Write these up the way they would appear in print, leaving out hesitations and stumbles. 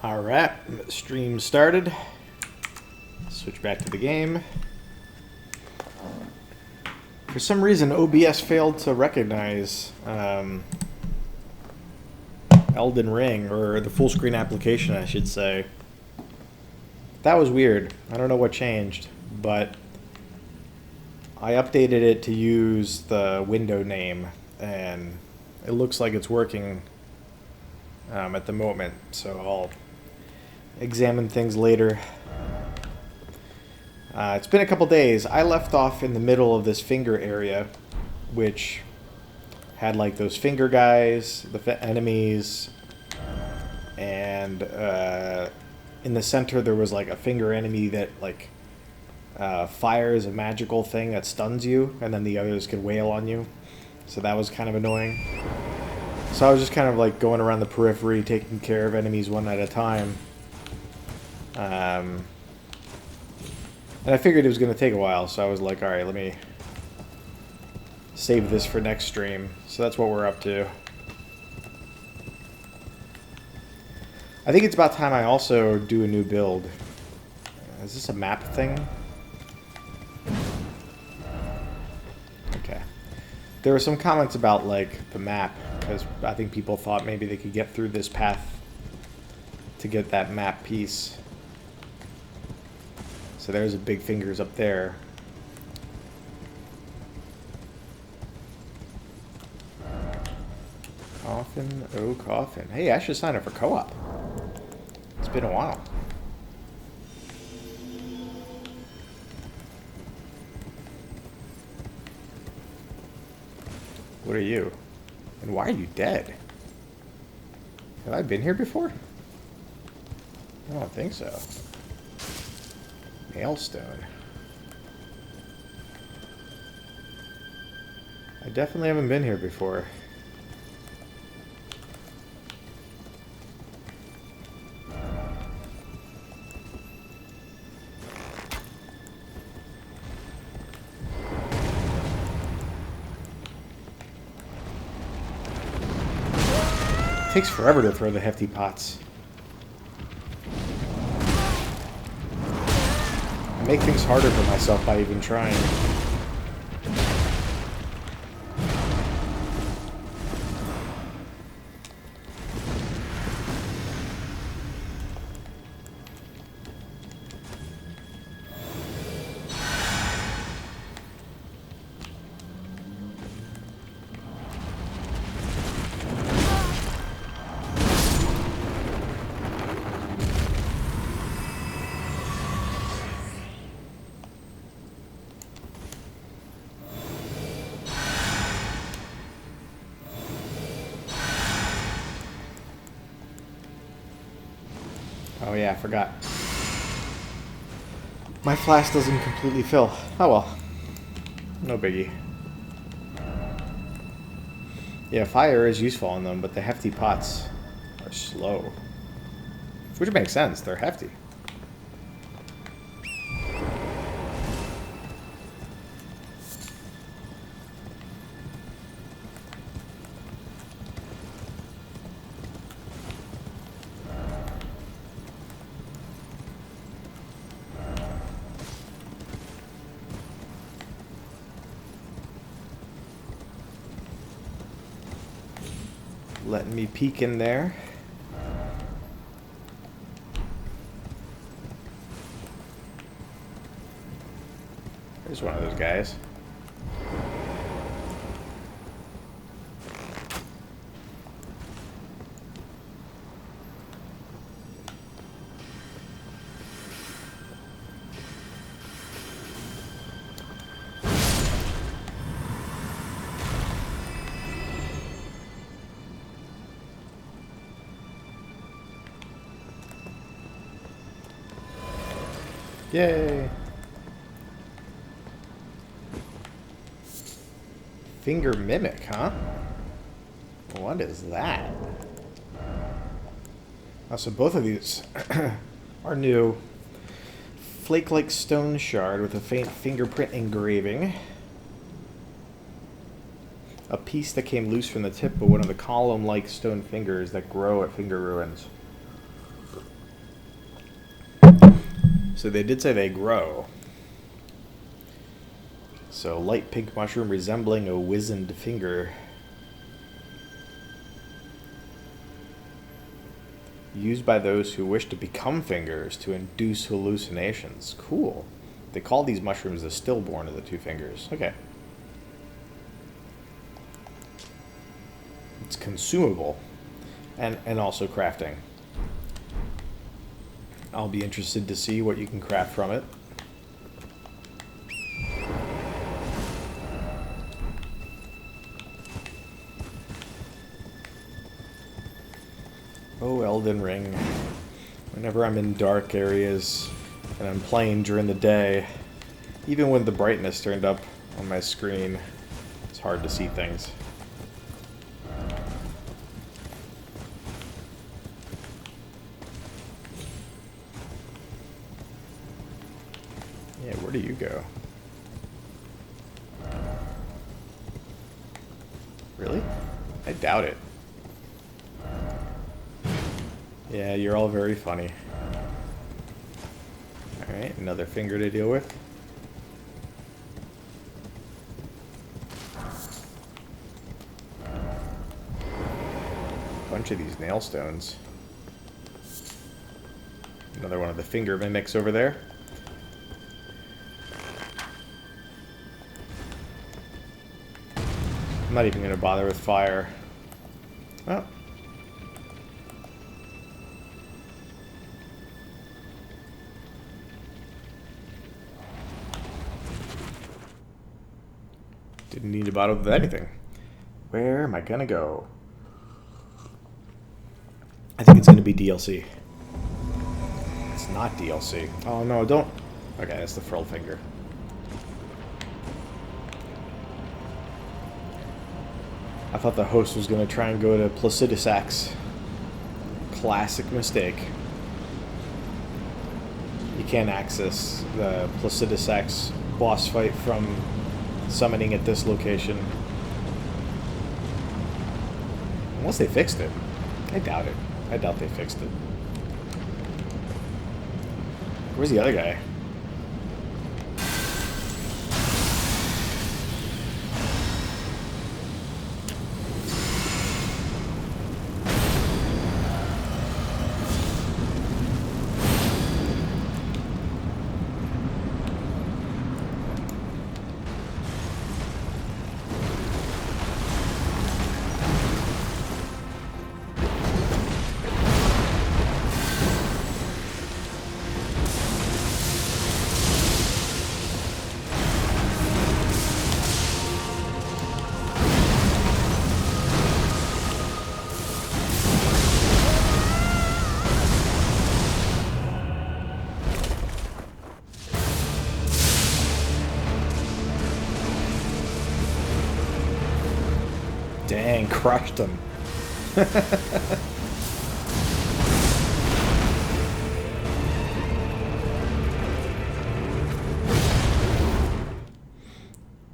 Alright, stream started. Switch back to the game. For some reason, OBS failed to recognize Elden Ring, or the full screen application, I should say. That was weird. I don't know what changed, but I updated it to use the window name, and it looks like it's working at the moment, so I'll examine things later. It's been a couple days. I left off in the middle of this finger area, which had like those finger guys, the enemies, and in the center there was like a finger enemy that like fires a magical thing that stuns you, and then the others could wail on you. So that was kind of annoying. So I was just kind of like going around the periphery, taking care of enemies one at a time. And I figured it was going to take a while, so I was like, alright, let me save this for next stream. So that's what we're up to. I think it's about time I also do a new build. Is this a map thing? Okay. There were some comments about, like, the map, because I think people thought maybe they could get through this path to get that map piece. So there's a big fingers up there. Coffin, oh coffin. Hey, I should sign up for co-op. It's been a while. What are you? And why are you dead? Have I been here before? I don't think so. Hailstone. I definitely haven't been here before. It takes forever to throw the hefty pots. I make things harder for myself by even trying. Oh yeah, I forgot. My flask doesn't completely fill. Oh well. No biggie. Yeah, fire is useful on them, but the hefty pots are slow. Which makes sense, they're hefty. Letting me peek in there. There's one of those guys. Yay! Finger mimic, huh? What is that? Oh, so both of these are new. Flake-like stone shard with a faint fingerprint engraving. A piece that came loose from the tip of one of the column-like stone fingers that grow at finger ruins. So they did say they grow. So light pink mushroom resembling a wizened finger. Used by those who wish to become fingers to induce hallucinations. Cool. They call these mushrooms the stillborn of the two fingers. Okay. It's consumable. And also crafting. I'll be interested to see what you can craft from it. Oh, Elden Ring. Whenever I'm in dark areas and I'm playing during the day, even with the brightness turned up on my screen, it's hard to see things. Yeah, where do you go? Really? I doubt it. Yeah, you're all very funny. Alright, another finger to deal with. Bunch of these nail stones. Another one of the finger mimics over there. I'm not even going to bother with fire. Oh. Didn't need to bother with anything. Where am I going to go? I think it's going to be DLC. It's not DLC. Oh, no, don't. Okay, that's the frill finger. I thought the host was going to try and go to Placidusax. Classic mistake. You can't access the Placidusax boss fight from summoning at this location. Unless they fixed it. I doubt it. I doubt they fixed it. Where's the other guy? Dang, crushed him.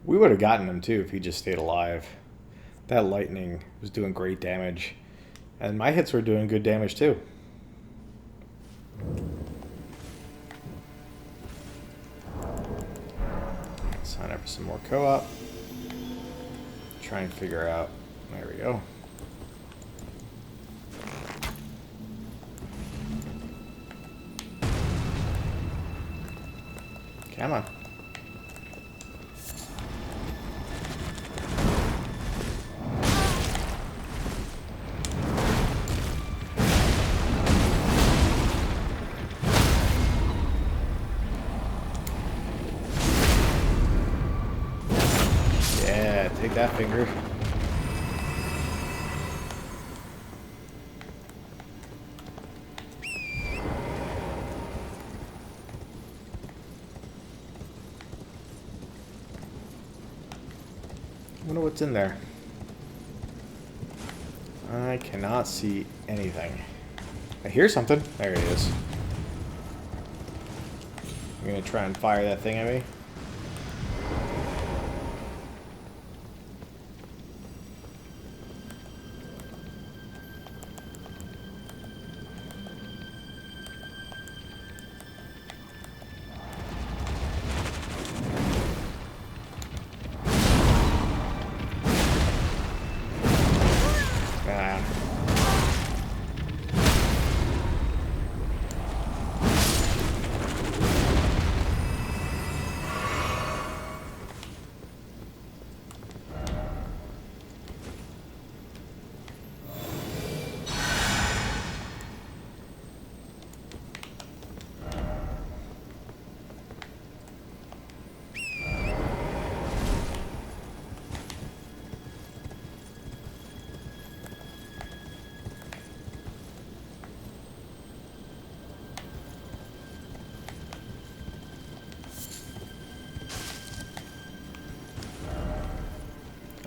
We would have gotten him too if he just stayed alive. That lightning was doing great damage. And my hits were doing good damage too. Sign up for some more co-op. Try and figure out. There we go. Come on. Yeah, take that finger. I wonder what's in there. I cannot see anything. I hear something. There it is. I'm gonna try and fire that thing at me.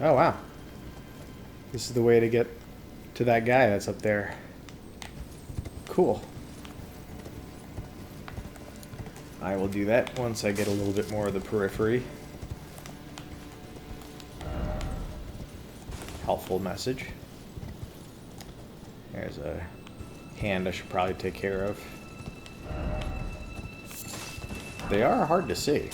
Oh, wow. This is the way to get to that guy that's up there. Cool. I will do that once I get a little bit more of the periphery. Helpful message. There's a hand I should probably take care of. They are hard to see.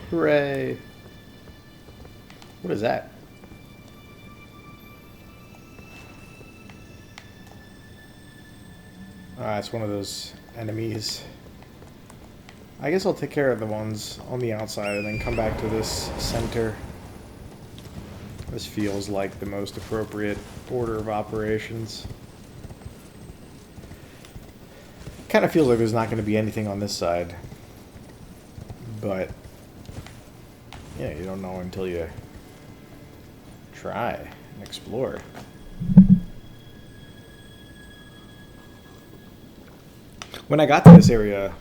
Hooray! What is that? It's one of those enemies. I guess I'll take care of the ones on the outside and then come back to this center. This feels like the most appropriate order of operations. Kind of feels like there's not going to be anything on this side. But yeah, you don't know until you try and explore. When I got to this area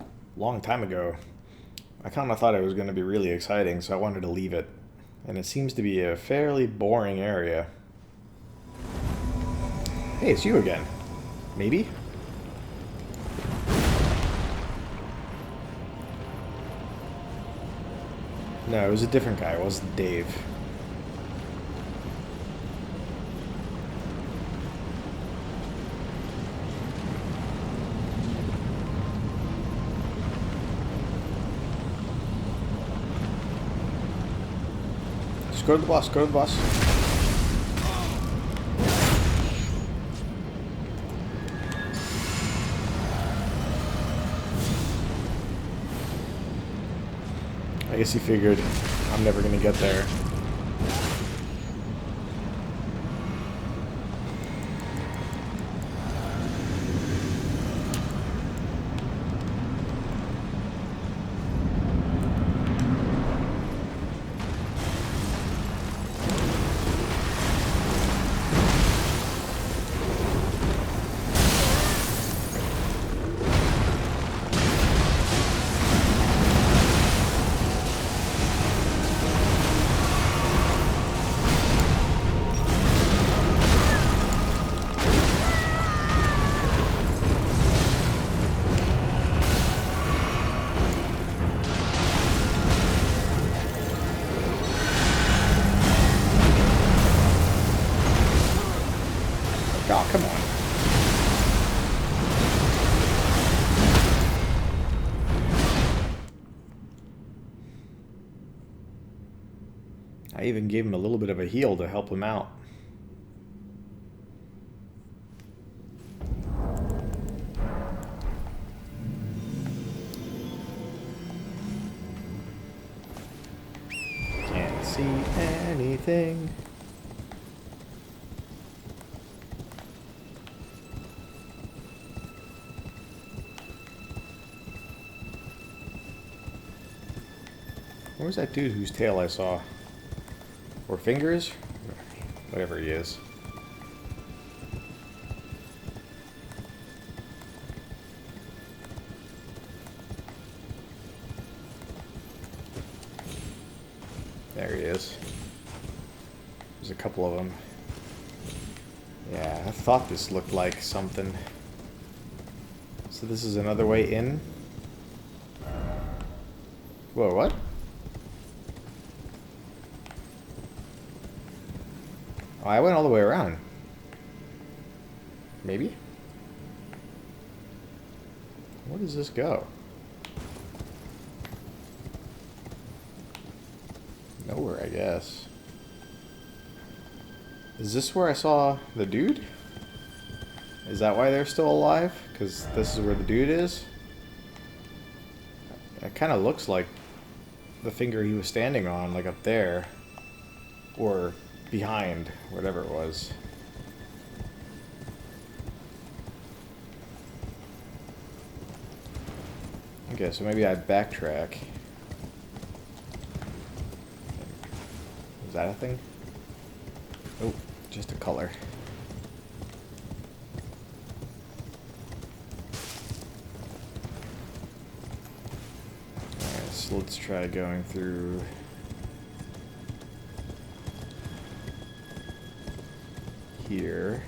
a long time ago, I kind of thought it was going to be really exciting, so I wanted to leave it. And it seems to be a fairly boring area. Hey, it's you again. Maybe? No, it was a different guy. It wasn't Dave. Just go to the boss. Go to the boss. I guess he figured I'm never going to get there. Oh, come on. I even gave him a little bit of a heal to help him out. Can't see anything. Where's that dude whose tail I saw? Or fingers? Whatever he is. There he is. There's a couple of them. Yeah, I thought this looked like something. So this is another way in? Whoa, what? Oh, I went all the way around. Maybe? Where does this go? Nowhere, I guess. Is this where I saw the dude? Is that why they're still alive? Because this is where the dude is? It kind of looks like the finger he was standing on, like up there. Or behind, whatever it was. Okay, so maybe I backtrack. Is that a thing? Oh, just a color. Alright, so let's try going through here.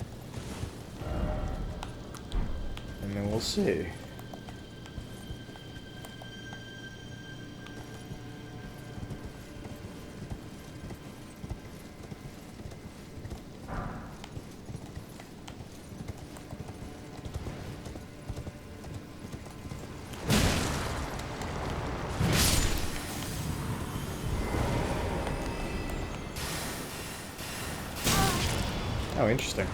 And then we'll see. Oh, interesting.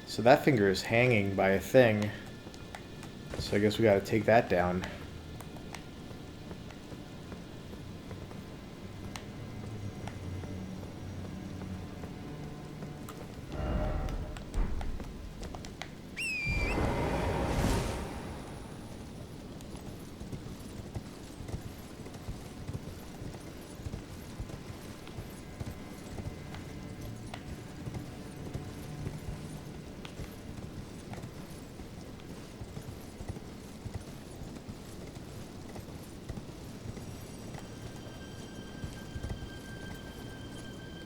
So that finger is hanging by a thing. So I guess we gotta take that down.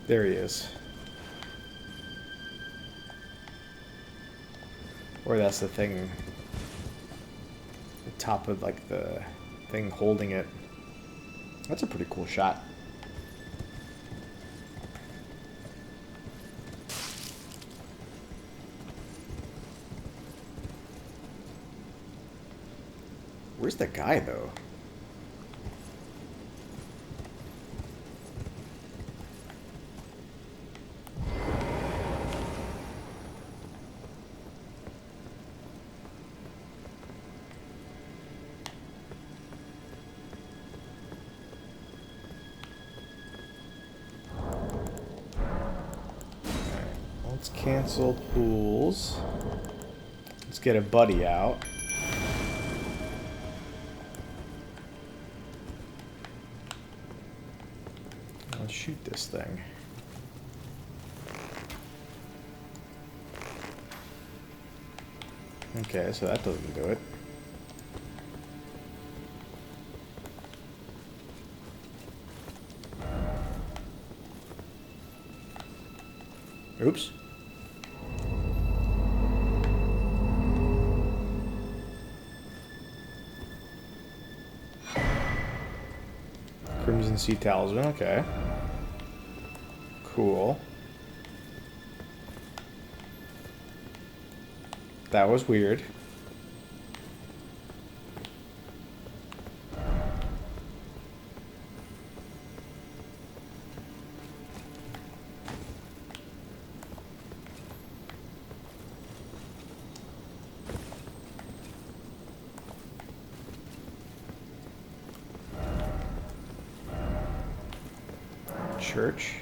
There he is. Or that's the thing. The top of like the thing holding it. That's a pretty cool shot. Where's the guy though? Let's cancel pools. Let's get a buddy out. Let's shoot this thing. Okay, so that doesn't do it. Oops. Crimson Sea Talisman, okay. Cool. That was weird. Church.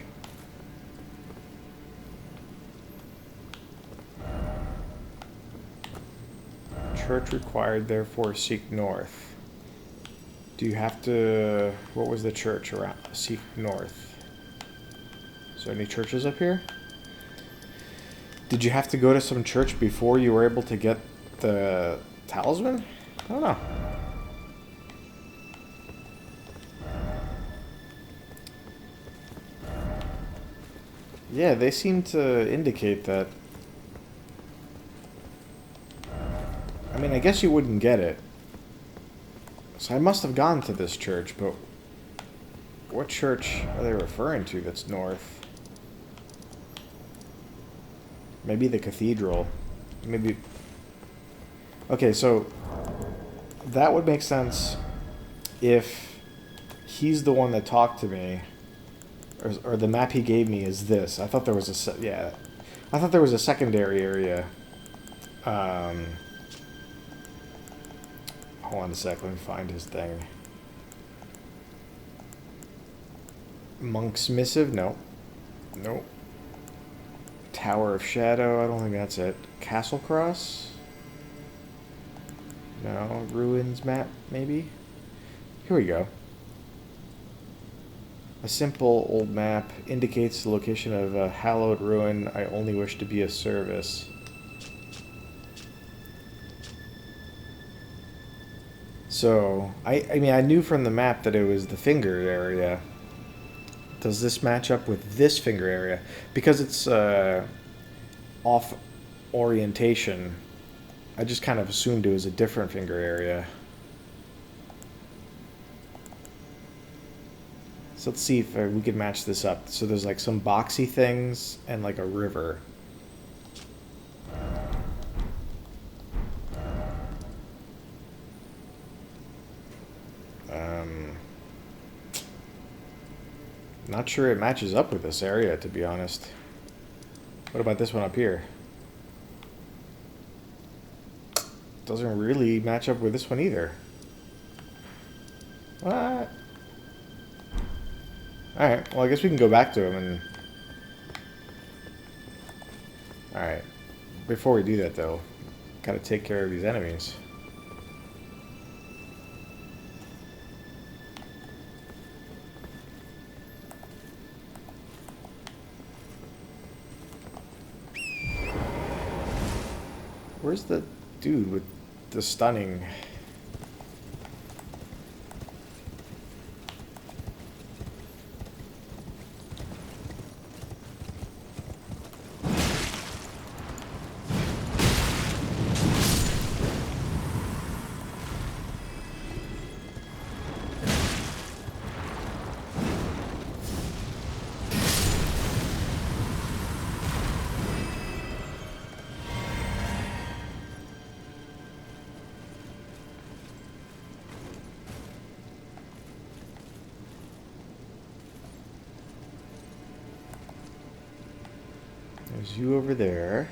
Church required, therefore seek north. Do you have to... What was the church around? Seek north. Is there any churches up here? Did you have to go to some church before you were able to get the talisman? I don't know. Yeah, they seem to indicate that I mean, I guess you wouldn't get it. So I must have gone to this church, but what church are they referring to that's north? Maybe the cathedral. Maybe... Okay, so that would make sense if he's the one that talked to me, or the map he gave me is this. I thought there was a I thought there was a secondary area. Hold on a sec, let me find his thing. Monk's Missive? No. Nope. Tower of Shadow? I don't think that's it. Castle Cross? No. Ruins map, maybe? Here we go. A simple old map indicates the location of a hallowed ruin. I only wish to be of service. So, I mean, I knew from the map that it was the finger area. Does this match up with this finger area? Because it's off orientation, I just kind of assumed it was a different finger area. So let's see if we can match this up. So there's like some boxy things and like a river. Not sure it matches up with this area, to be honest. What about this one up here? Doesn't really match up with this one either. What? Alright, well I guess we can go back to him and... Alright. Before we do that though, gotta take care of these enemies. Where's the dude with the stunning? There's you over there.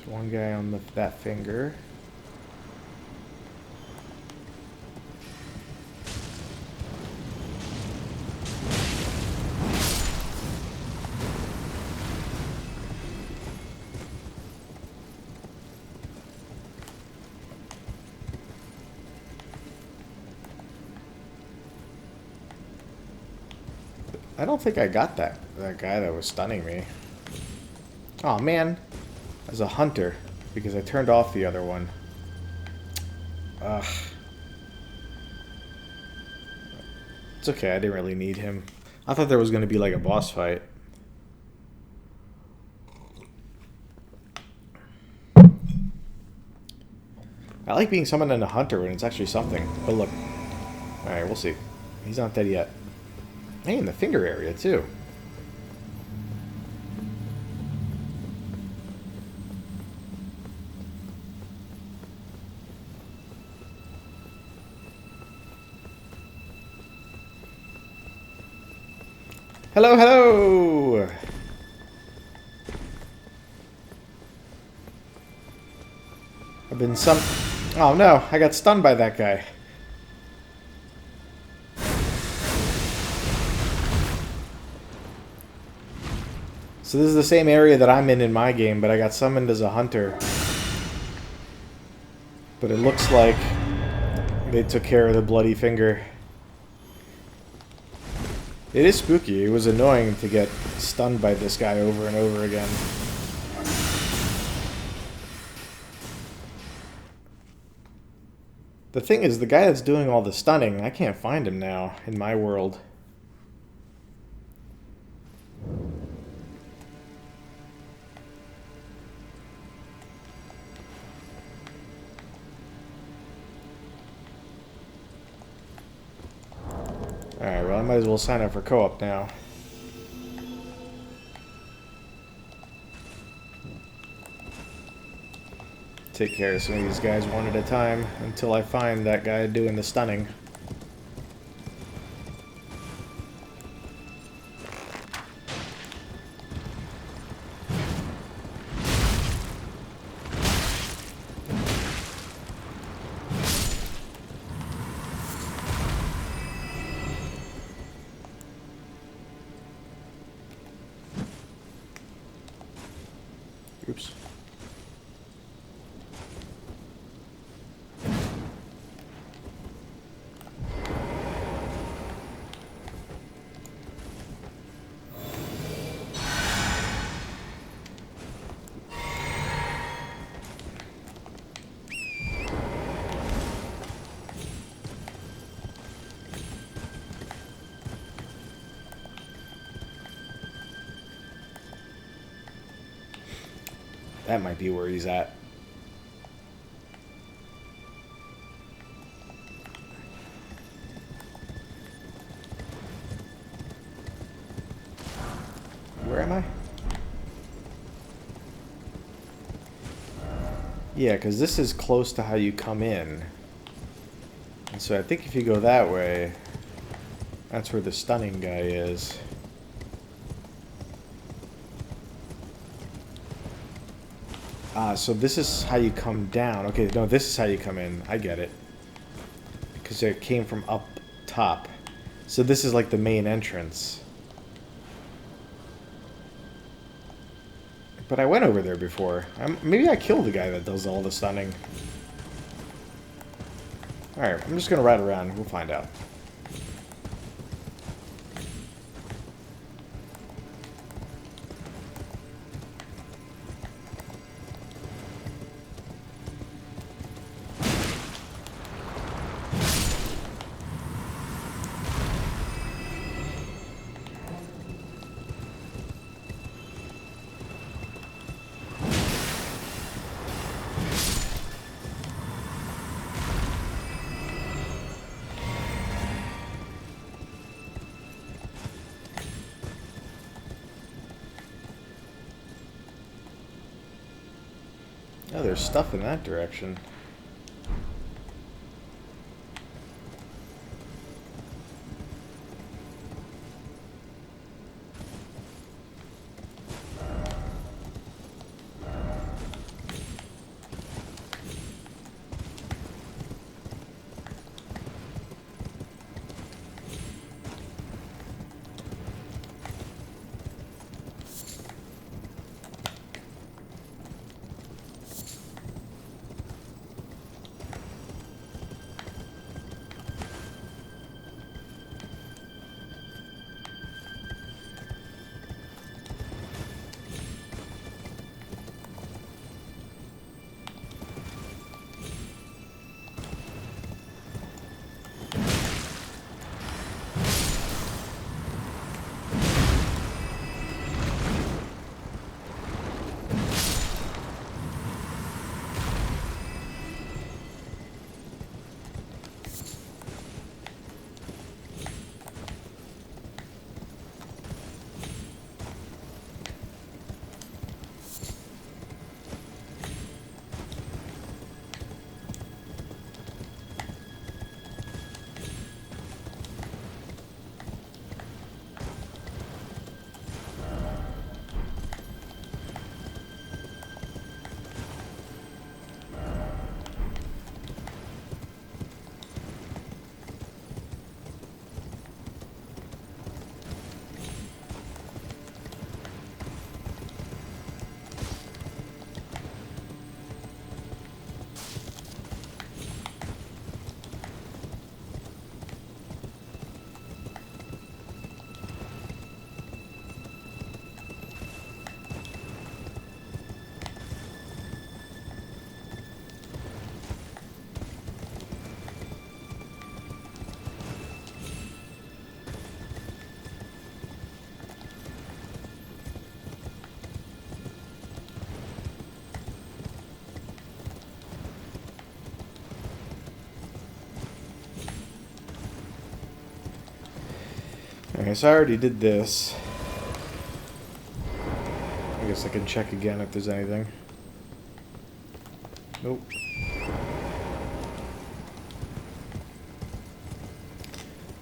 One guy on that finger. I don't think I got that guy that was stunning me. Oh man. As a hunter, because I turned off the other one. Ugh. It's okay, I didn't really need him. I thought there was going to be like a boss fight. I like being summoned in a hunter when it's actually something. But look. Alright, we'll see. He's not dead yet. Hey, in the finger area too. Hello, hello! I've been Oh no, I got stunned by that guy. So this is the same area that I'm in my game, but I got summoned as a hunter. But it looks like they took care of the bloody finger. It is spooky. It was annoying to get stunned by this guy over and over again. The thing is, the guy that's doing all the stunning, I can't find him now in my world. Alright, well I might as well sign up for co-op now. Take care of some of these guys one at a time until I find that guy doing the stunning. Oops. That might be where he's at. Where am I? Yeah, because this is close to how you come in. And so I think if you go that way, that's where the stunning guy is. So this is how you come down. Okay, no, this is how you come in. I get it. Because it came from up top. So this is like the main entrance. But I went over there before. Maybe I killed the guy that does all the stunning. Alright, I'm just going to ride around. We'll find out. Oh, there's stuff in that direction. Okay, so I already did this. I guess I can check again if there's anything. Nope.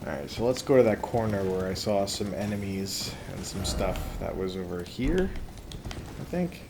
Alright, so let's go to that corner where I saw some enemies and some stuff. That was over here, I think.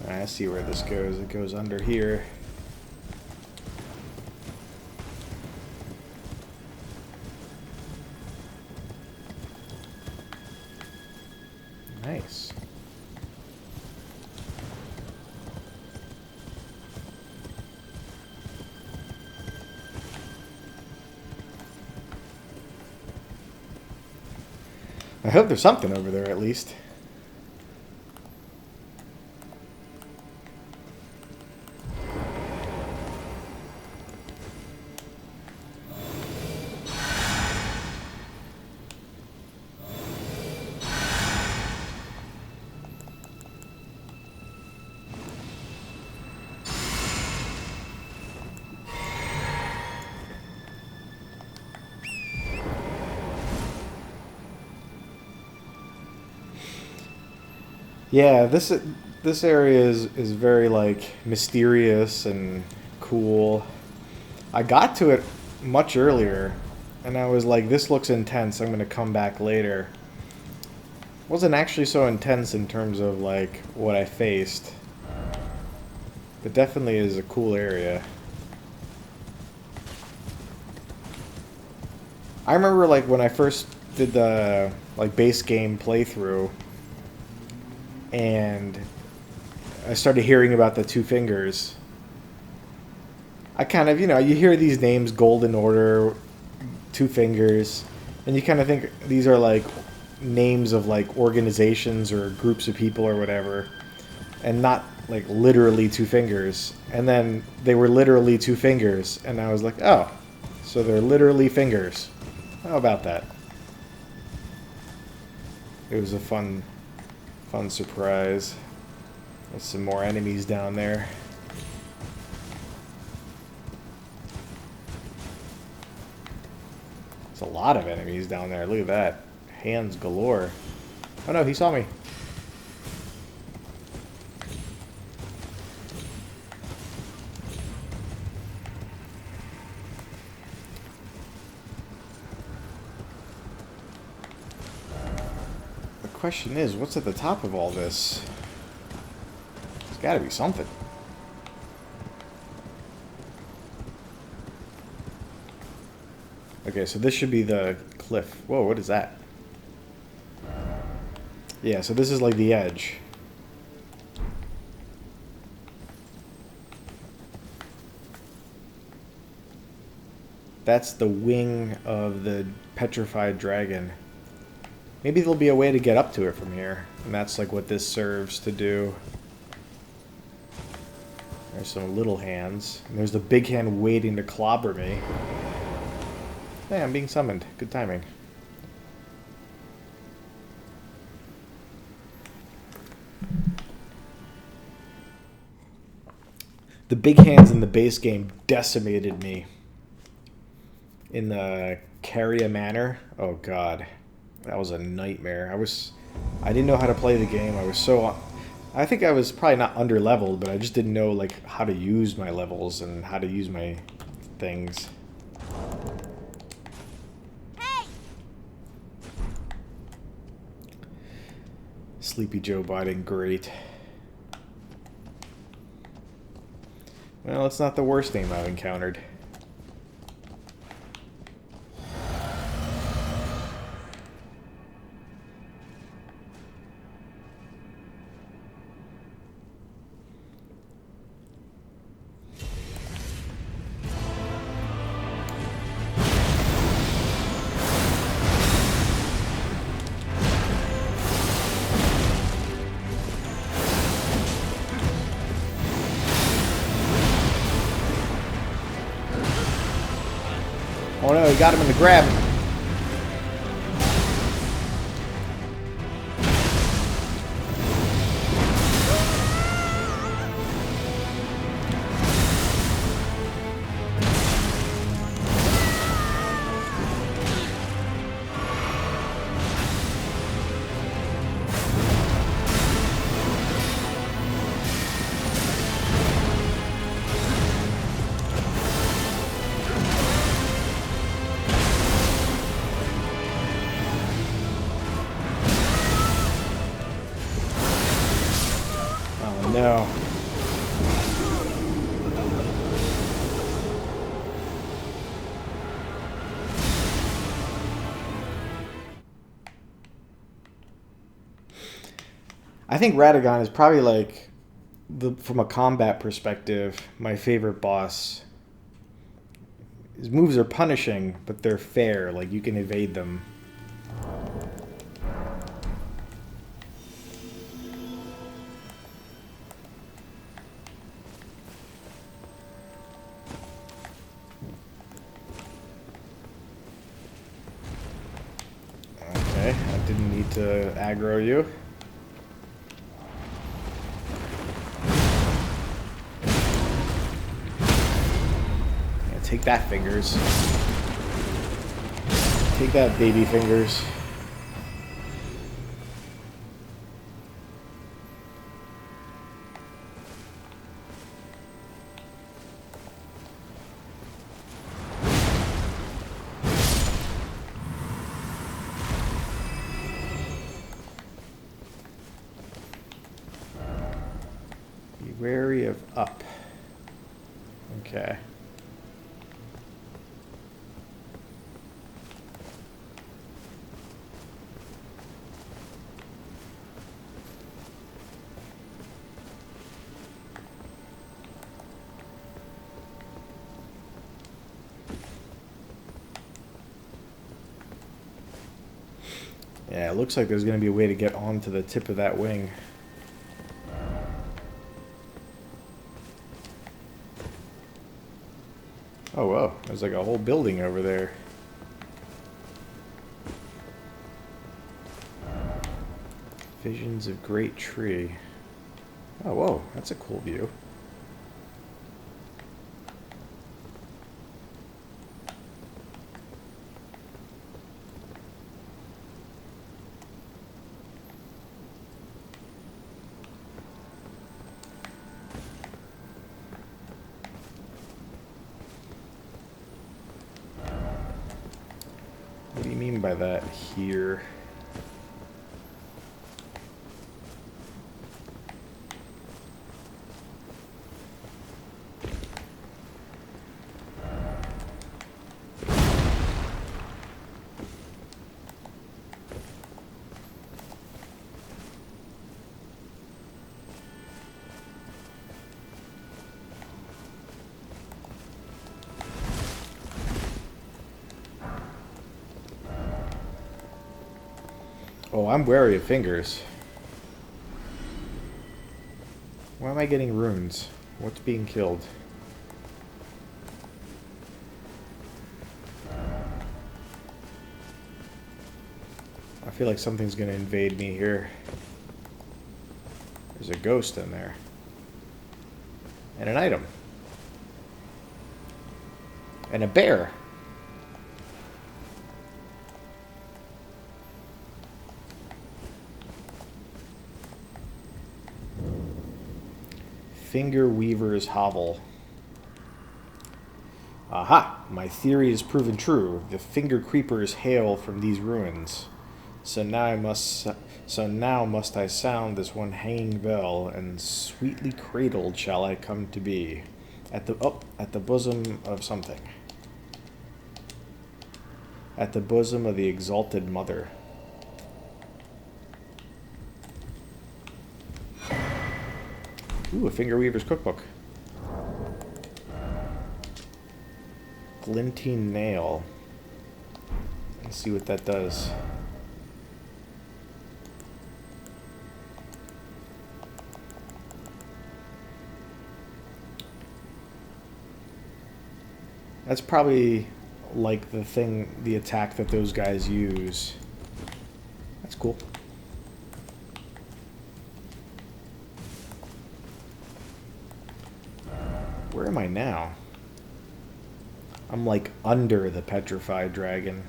I see where this goes. It goes under here. Nice. I hope there's something over there at least. Yeah, this area is very like mysterious and cool. I got to it much earlier, and I was like, "This looks intense. I'm gonna come back later." Wasn't actually so intense in terms of like what I faced, but definitely is a cool area. I remember like when I first did the like base game playthrough. And I started hearing about the Two Fingers. I kind of, you hear these names, Golden Order, Two Fingers, and you kind of think these are like names of like organizations or groups of people or whatever. and not like literally two fingers. And then they were literally two fingers, and I was like, oh, so they're literally fingers. How about that? It was a fun surprise. There's some more enemies down there. There's a lot of enemies down there. Look at that. Hands galore. Oh no, he saw me. The question is, what's at the top of all this? There's gotta be something. Okay, so this should be the cliff. Whoa, what is that? Yeah, so this is like the edge. That's the wing of the petrified dragon. Maybe there'll be a way to get up to it from here. And that's like what this serves to do. There's some little hands. And there's the big hand waiting to clobber me. Hey, I'm being summoned. Good timing. The big hands in the base game decimated me. In the Caria Manor. Oh god. That was a nightmare. I didn't know how to play the game. I think I was probably not under-leveled, but I just didn't know like how to use my levels and how to use my things. Hey! Sleepy Joe Biden, great. Well, it's not the worst name I've encountered. Oh no, he got him in the grab. No. I think Radagon is probably like, from a combat perspective, my favorite boss. His moves are punishing, but they're fair. Like, you can evade them. Okay, I didn't need to aggro you. Yeah, take that, fingers. Take that, baby fingers. Be wary of up. Okay. Yeah, it looks like there's going to be a way to get onto the tip of that wing. There's like a whole building over there. Visions of Great Tree. Oh, whoa, that's a cool view. What do you mean by that here? Oh, I'm wary of fingers. Why am I getting runes? What's being killed? I feel like something's gonna invade me here. There's a ghost in there. And an item. And a bear. Finger Weaver's Hovel. Aha! My theory is proven true. The finger creepers hail from these ruins. So now must I sound this one hanging bell, and sweetly cradled shall I come to be, at the bosom of something. At the bosom of the exalted mother. Ooh, a Finger Weaver's Cookbook. Glinting Nail. Let's see what that does. That's probably like the attack that those guys use. That's cool. Where am I now? I'm like under the petrified dragon.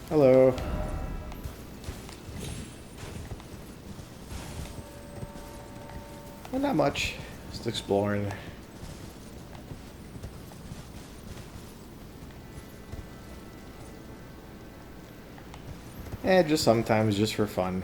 Hello. Well, not much. Just exploring. Just sometimes, just for fun.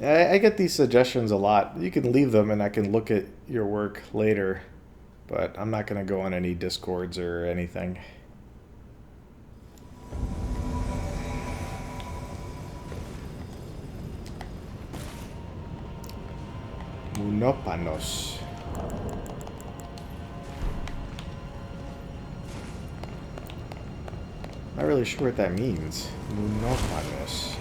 I get these suggestions a lot. You can leave them and I can look at your work later, but I'm not going to go on any Discords or anything. Munopanos. Not really sure what that means. Munopanos.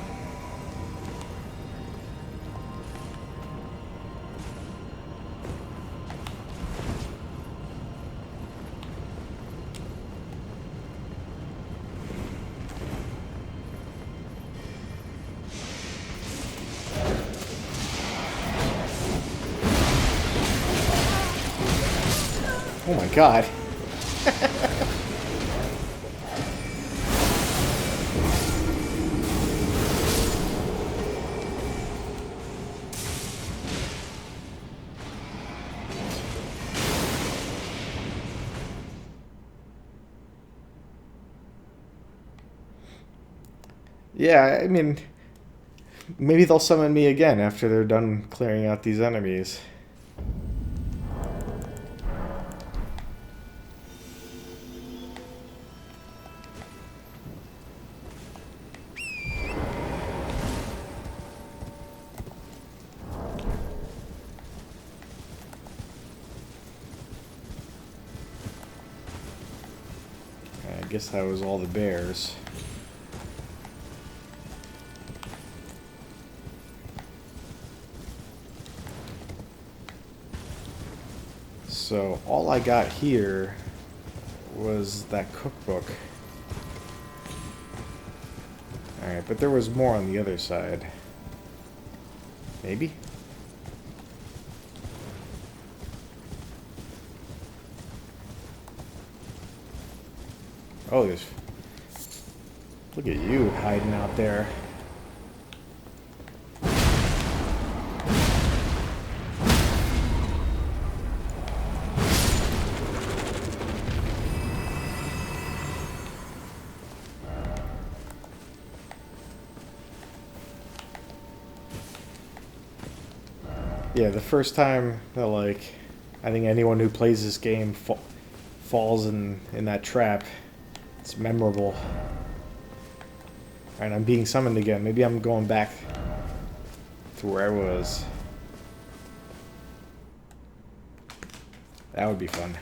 Oh my god. Yeah, I mean, maybe they'll summon me again after they're done clearing out these enemies. I guess that was all the bears. So all I got here was that cookbook. Alright, but there was more on the other side. Maybe? Oh, there's... Look at you hiding out there. Yeah, the first time that, like, I think anyone who plays this game falls in that trap, it's memorable. Alright, I'm being summoned again. Maybe I'm going back to where I was. That would be fun.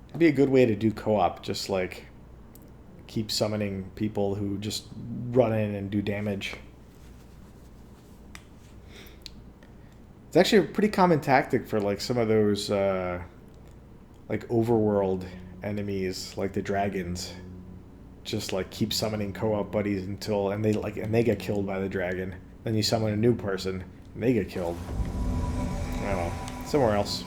It'd be a good way to do co-op, just like keep summoning people who just run in and do damage. It's actually a pretty common tactic for like some of those like overworld enemies, like the dragons. Just like keep summoning co-op buddies until and they get killed by the dragon. Then you summon a new person and they get killed. I don't know. Somewhere else.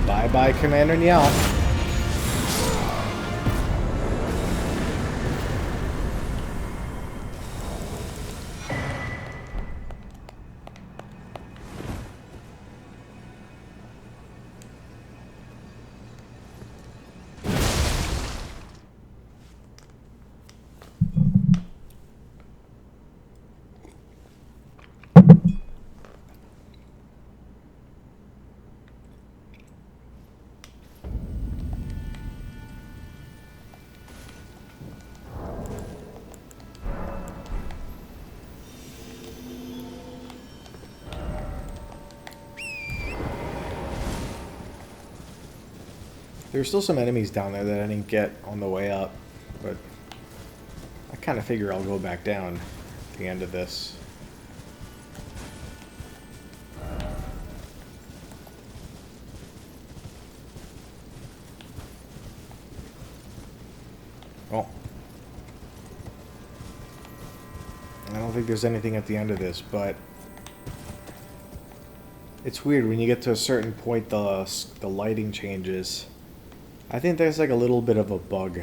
Bye-bye, Commander Niel. There's still some enemies down there that I didn't get on the way up, but I kind of figure I'll go back down at the end of this. Well, I don't think there's anything at the end of this, but it's weird when you get to a certain point the lighting changes. I think there's like a little bit of a bug.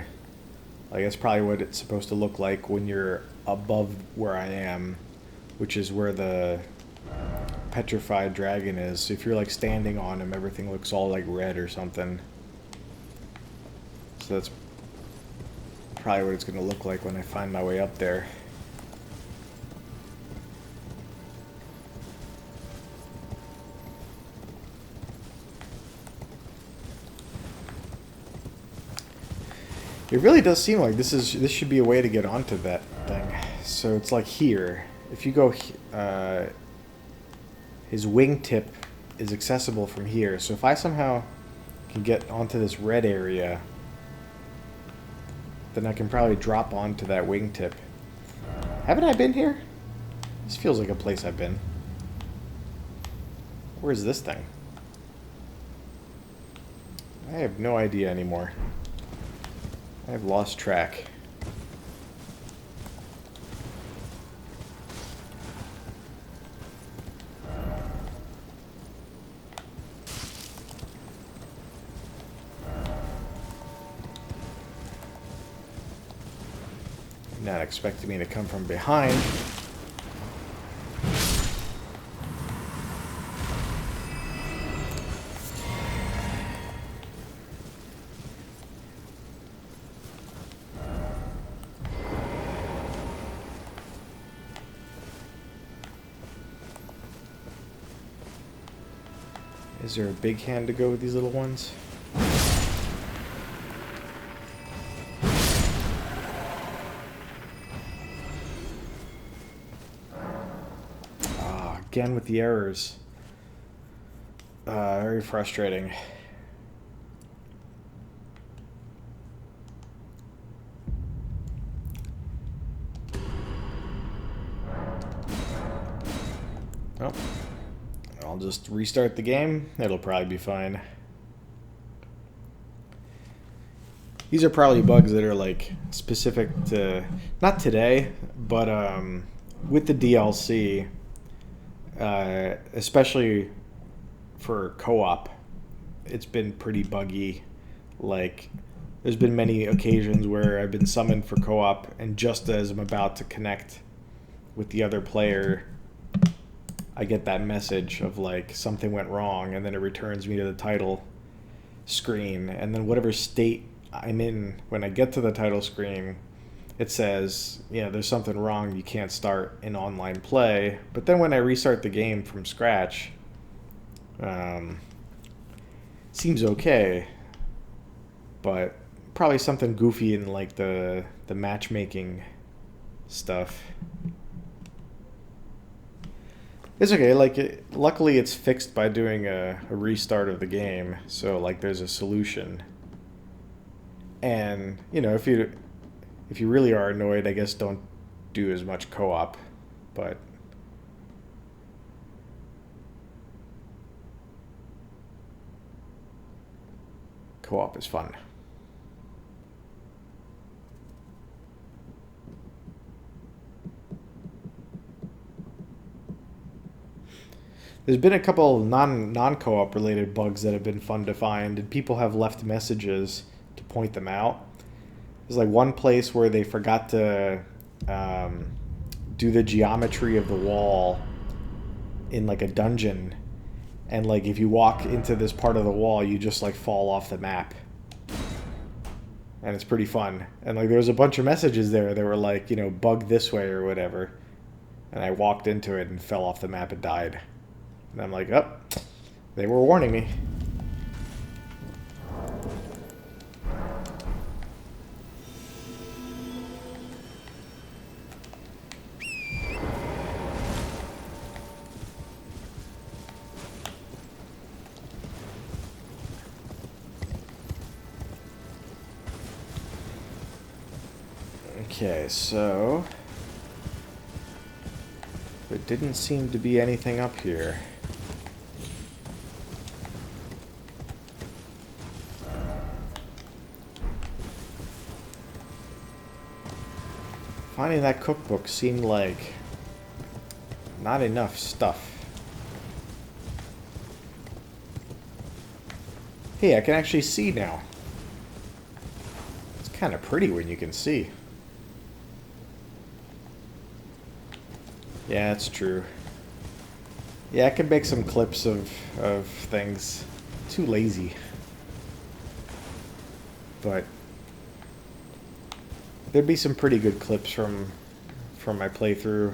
Like that's probably what it's supposed to look like when you're above where I am, which is where the petrified dragon is. So if you're like standing on him, everything looks all like red or something. So that's probably what it's going to look like when I find my way up there. It really does seem like this should be a way to get onto that thing. So it's like here. If you go, his wingtip is accessible from here. So if I somehow can get onto this red area, then I can probably drop onto that wingtip. Haven't I been here? This feels like a place I've been. Where's this thing? I have no idea anymore. I've lost track. Not expecting me to come from behind. Is there a big hand to go with these little ones? Ah, again with the errors. Very frustrating. Oh. I'll just restart the game. It'll probably be fine. These are probably bugs that are like specific to, not today, but with the DLC, especially for co-op, it's been pretty buggy. Like, there's been many occasions where I've been summoned for co-op, and just as I'm about to connect with the other player, I get that message of like something went wrong, and then it returns me to the title screen, and then whatever state I'm in when I get to the title screen, it says, yeah, there's something wrong, you can't start in online play. But then when I restart the game from scratch, seems okay, but probably something goofy in like the matchmaking stuff. It's okay, like, luckily it's fixed by doing a restart of the game, so, like, there's a solution. And, you know, if you really are annoyed, I guess don't do as much co-op, but... co-op is fun. There's been a couple non-co-op related bugs that have been fun to find, and people have left messages to point them out. There's like one place where they forgot to do the geometry of the wall in like a dungeon, and like if you walk into this part of the wall, you just like fall off the map. And it's pretty fun. And like there was a bunch of messages there that were like, you know, bug this way or whatever. And I walked into it and fell off the map and died. And I'm like, oh, they were warning me. Okay, so there didn't seem to be anything up here. Finding that cookbook seemed like not enough stuff. Hey, I can actually see now. It's kind of pretty when you can see. Yeah, that's true. Yeah, I can make some clips of things. Too lazy. But there'd be some pretty good clips from my playthrough.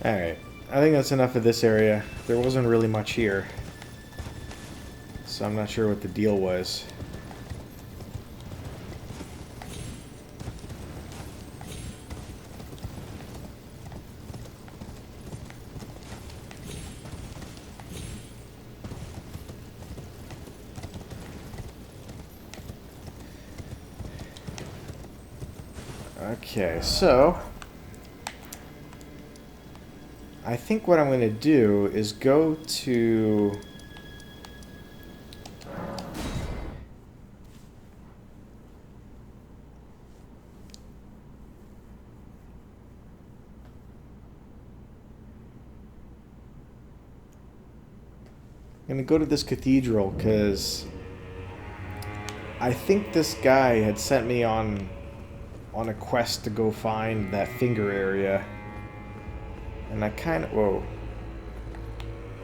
Alright, I think that's enough of this area. There wasn't really much here. So I'm not sure what the deal was. Okay, so I think what I'm going to do is go to... I'm going to go to this cathedral because I think this guy had sent me on a quest to go find that finger area. And I kind of... Whoa.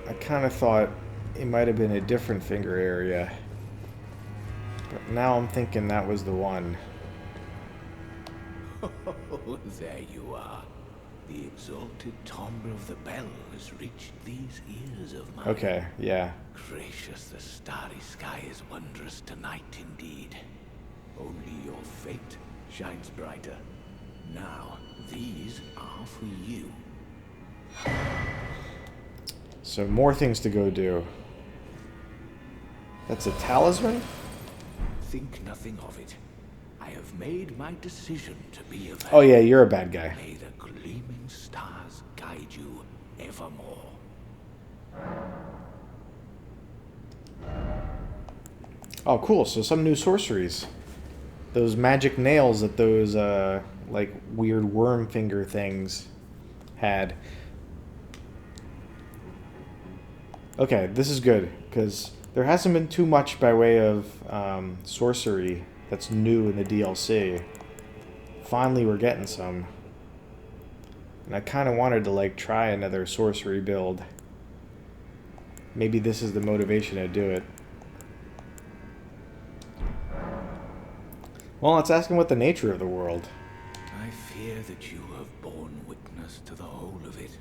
I kind of thought it might have been a different finger area. But now I'm thinking that was the one. Oh, there you are. The exalted timbre of the bell has reached these ears of mine. Okay, yeah. Gracious, the starry sky is wondrous tonight indeed. Only your fate shines brighter. Now, these are for you. So more things to go do. That's a talisman? Think nothing of it. I have made my decision to be a man. Oh yeah, you're a bad guy. May the gleaming stars guide you evermore. Oh cool, so some new sorceries. Those magic nails that those like weird worm finger things had. Okay, this is good, because there hasn't been too much by way of sorcery that's new in the DLC. Finally, we're getting some. And I kind of wanted to, like, try another sorcery build. Maybe this is the motivation to do it. Well, let's ask him what the nature of the world. I fear that you have borne witness to the whole of it.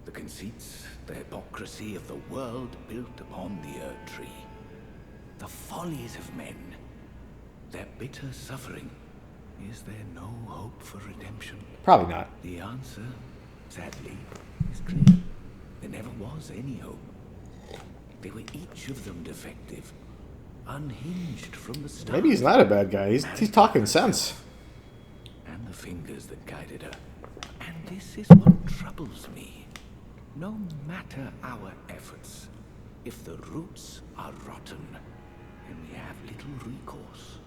The conceits, the hypocrisy of the world built upon the Earth Tree. The follies of men. Their bitter suffering. Is there no hope for redemption? Probably not. The answer, sadly, is clear. There never was any hope. They were each of them defective. Unhinged from the start. Maybe he's not a bad guy. He's talking sense. And the fingers that guided her. And this is what troubles me. No matter our efforts, if the roots are rotten, then we have little recourse.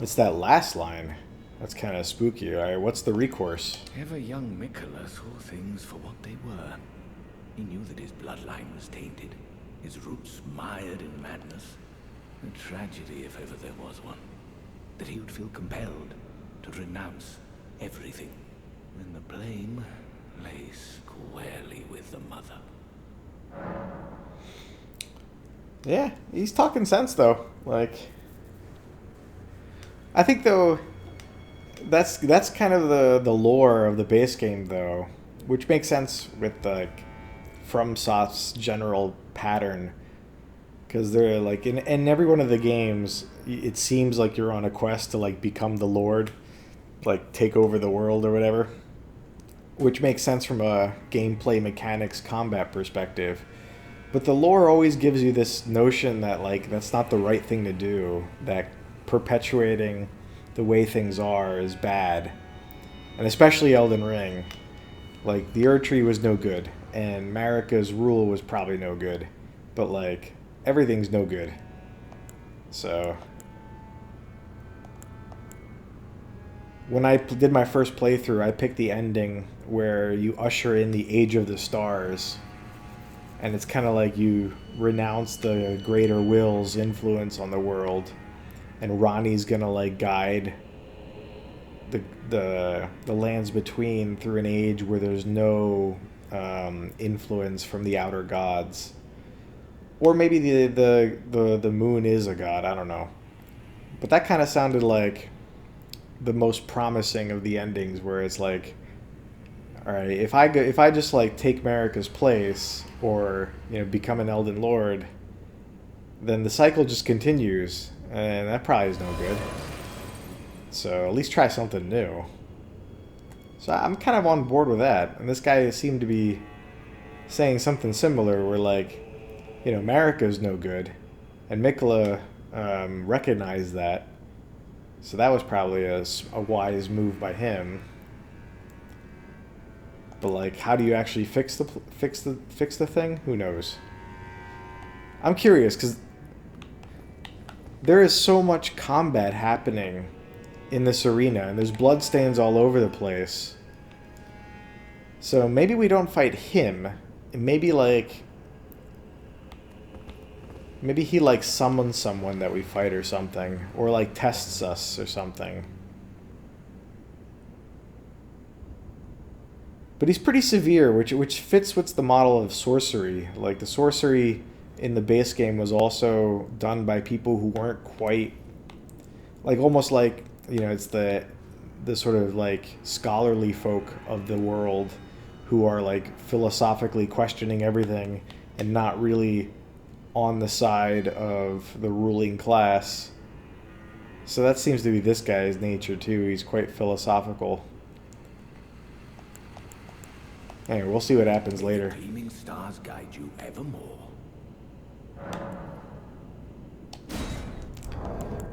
It's that last line. That's kind of spooky. All right, what's the recourse? Ever young Mikola saw things for what they were. He knew that his bloodline was tainted, his roots mired in madness. A tragedy, if ever there was one. That he would feel compelled to renounce everything. When the blame lay squarely with the mother. Yeah, he's talking sense though. Like, I think though, that's kind of the lore of the base game though, which makes sense with like FromSoft's general pattern, because they're like in every one of the games, it seems like you're on a quest to like become the Lord, like take over the world or whatever. which makes sense from a gameplay mechanics combat perspective. But the lore always gives you this notion that, like, that's not the right thing to do, that perpetuating the way things are is bad. And especially Elden Ring. Like, the Erdtree was no good, and Marika's rule was probably no good. But, like, everything's no good. So... when I did my first playthrough, I picked the ending where you usher in the Age of the Stars. And it's kind of like you renounce the Greater Will's influence on the world. And Ronnie's gonna, like, guide the lands between through an age where there's no influence from the outer gods. Or maybe the moon is a god, I don't know. But that kind of sounded like the most promising of the endings, where it's like, all right, if I just like take Marika's place, or become an Elden Lord, then the cycle just continues, and that probably is no good. So at least try something new. So I'm kind of on board with that, and this guy seemed to be saying something similar, where like, Marika's no good, and Mikla recognized that. So that was probably a wise move by him. But like, how do you actually fix the thing? Who knows? I'm curious, because there is so much combat happening in this arena, and there's bloodstains all over the place. So maybe we don't fight him. Maybe like, maybe he like summons someone that we fight or something, or like tests us or something. But he's pretty severe, which fits with the model of sorcery. Like, the sorcery in the base game was also done by people who weren't quite, like, almost like, it's the sort of like scholarly folk of the world who are like philosophically questioning everything and not really on the side of the ruling class. So that seems to be this guy's nature too. He's quite philosophical. Anyway, we'll see what happens later. Gleaming stars guide you evermore.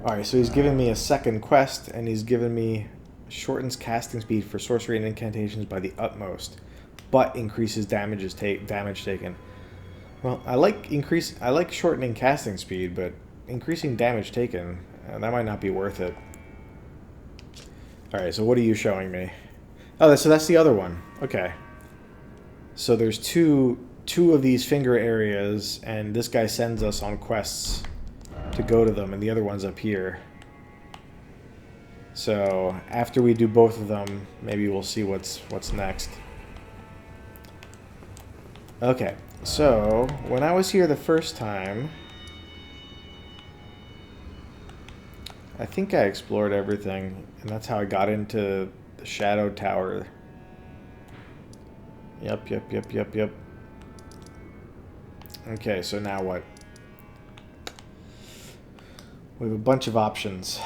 Alright, so he's given me a second quest, and he's given me shortens casting speed for sorcery and incantations by the utmost, but increases damage taken. Well, I like shortening casting speed, but increasing damage taken, that might not be worth it. Alright, so what are you showing me? Oh, so that's the other one. Okay. So there's two of these finger areas, and this guy sends us on quests to go to them, and the other one's up here. So after we do both of them, maybe we'll see what's next. Okay, so when I was here the first time, I think I explored everything, and that's how I got into the Shadow Tower. Yep. Okay, so now what? We have a bunch of options.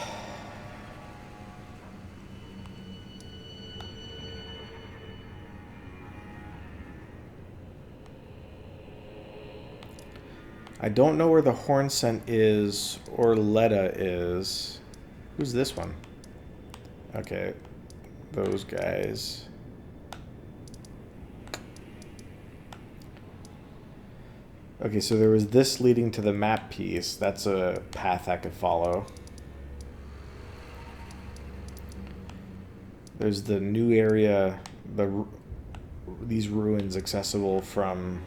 I don't know where the Horn Scent is or Letta is. Who's this one? Okay, those guys. Okay, so there was this leading to the map piece. That's a path I could follow. There's the new area, these ruins accessible from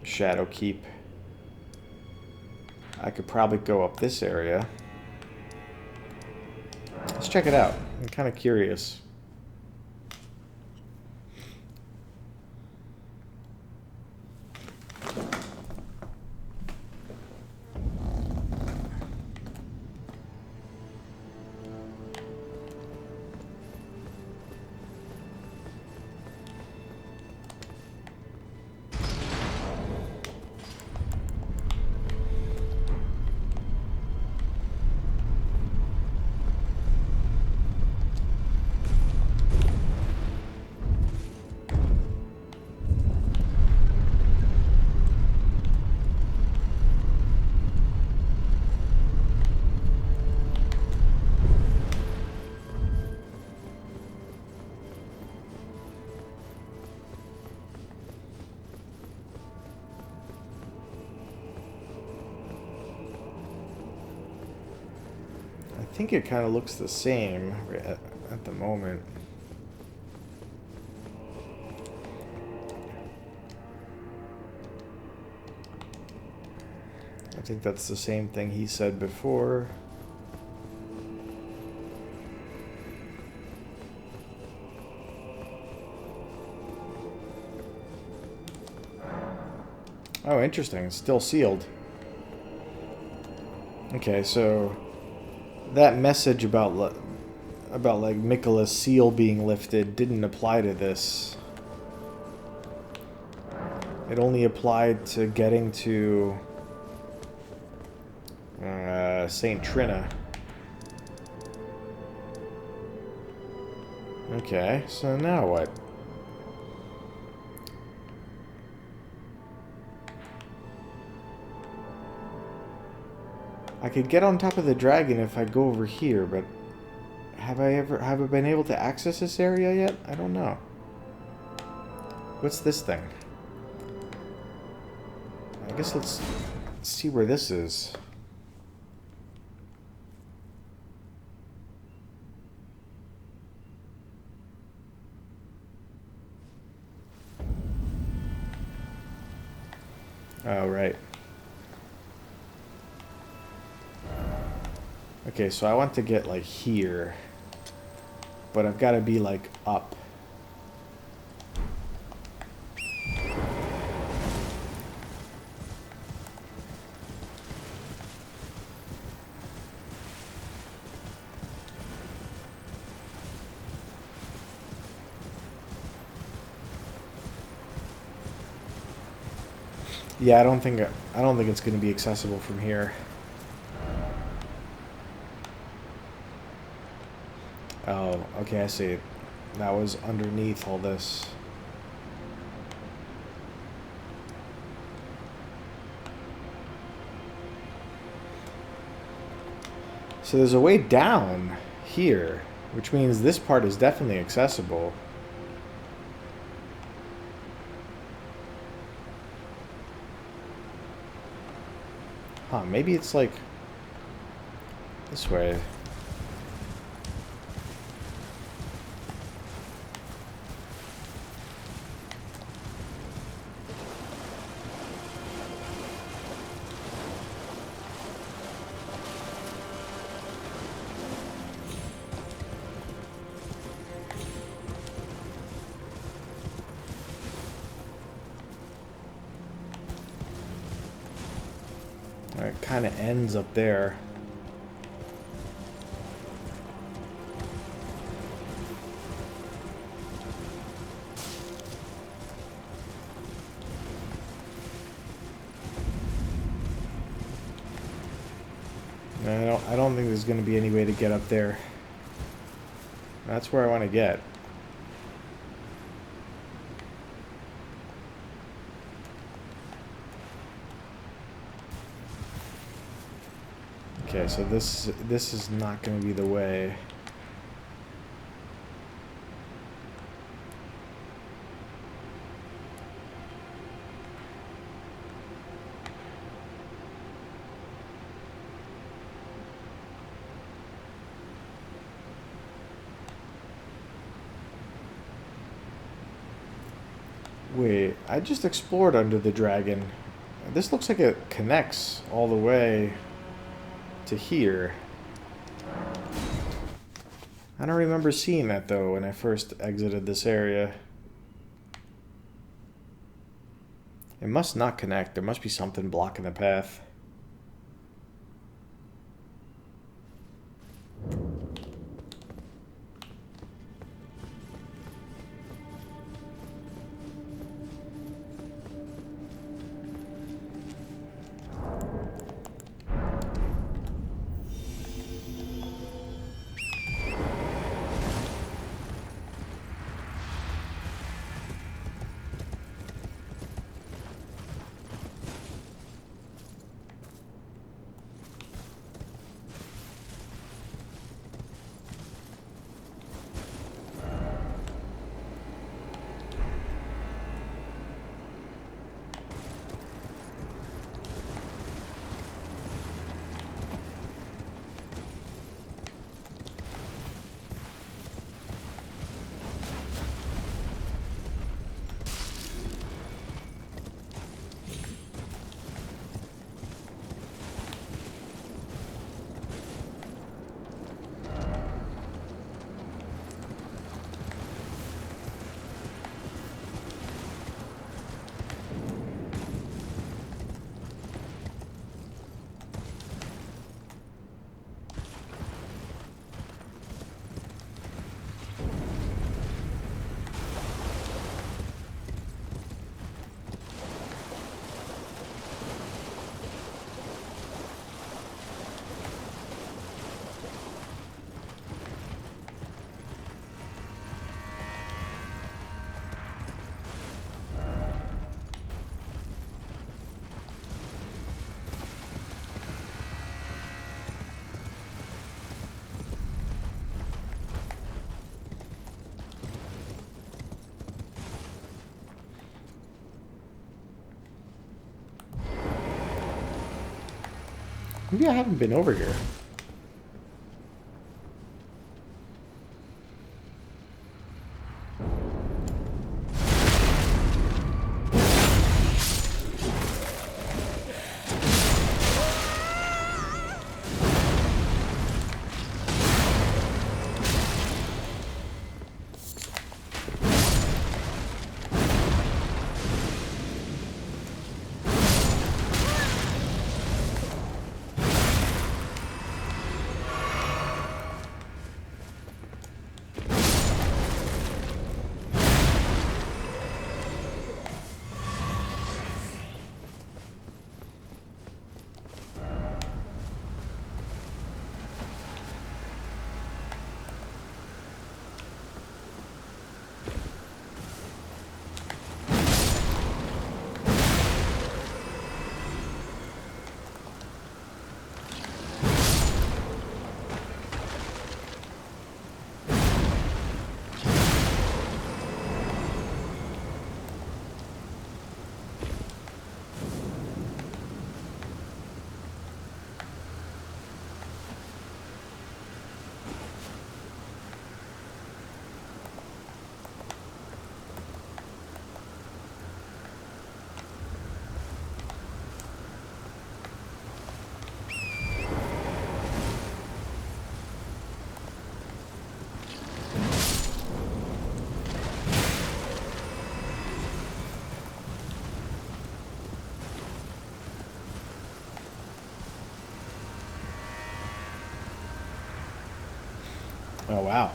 Shadow Keep. I could probably go up this area. Let's check it out. I'm kind of curious. think it kind of looks the same at the moment. I think that's the same thing he said before. Oh, interesting. It's still sealed. Okay, so that message about like Mikola's seal being lifted didn't apply to this. It only applied to getting to Saint Trina. Okay, so now what? I could get on top of the dragon if I go over here, but have I been able to access this area yet? I don't know. What's this thing? I guess let's see where this is. Oh, right. Okay, so I want to get, like, here. But I've got to be, like, up. Yeah, I don't think it's going to be accessible from here. Oh, okay, I see. That was underneath all this. So there's a way down here, which means this part is definitely accessible. Huh, maybe it's like this way. It kind of ends up there. I don't think there's going to be any way to get up there. That's where I want to get. Okay, so this is not going to be the way. Wait, I just explored under the dragon. This looks like it connects all the way to here. I don't remember seeing that though when I first exited this area. It must not connect. There must be something blocking the path. Maybe I haven't been over here. Oh, wow.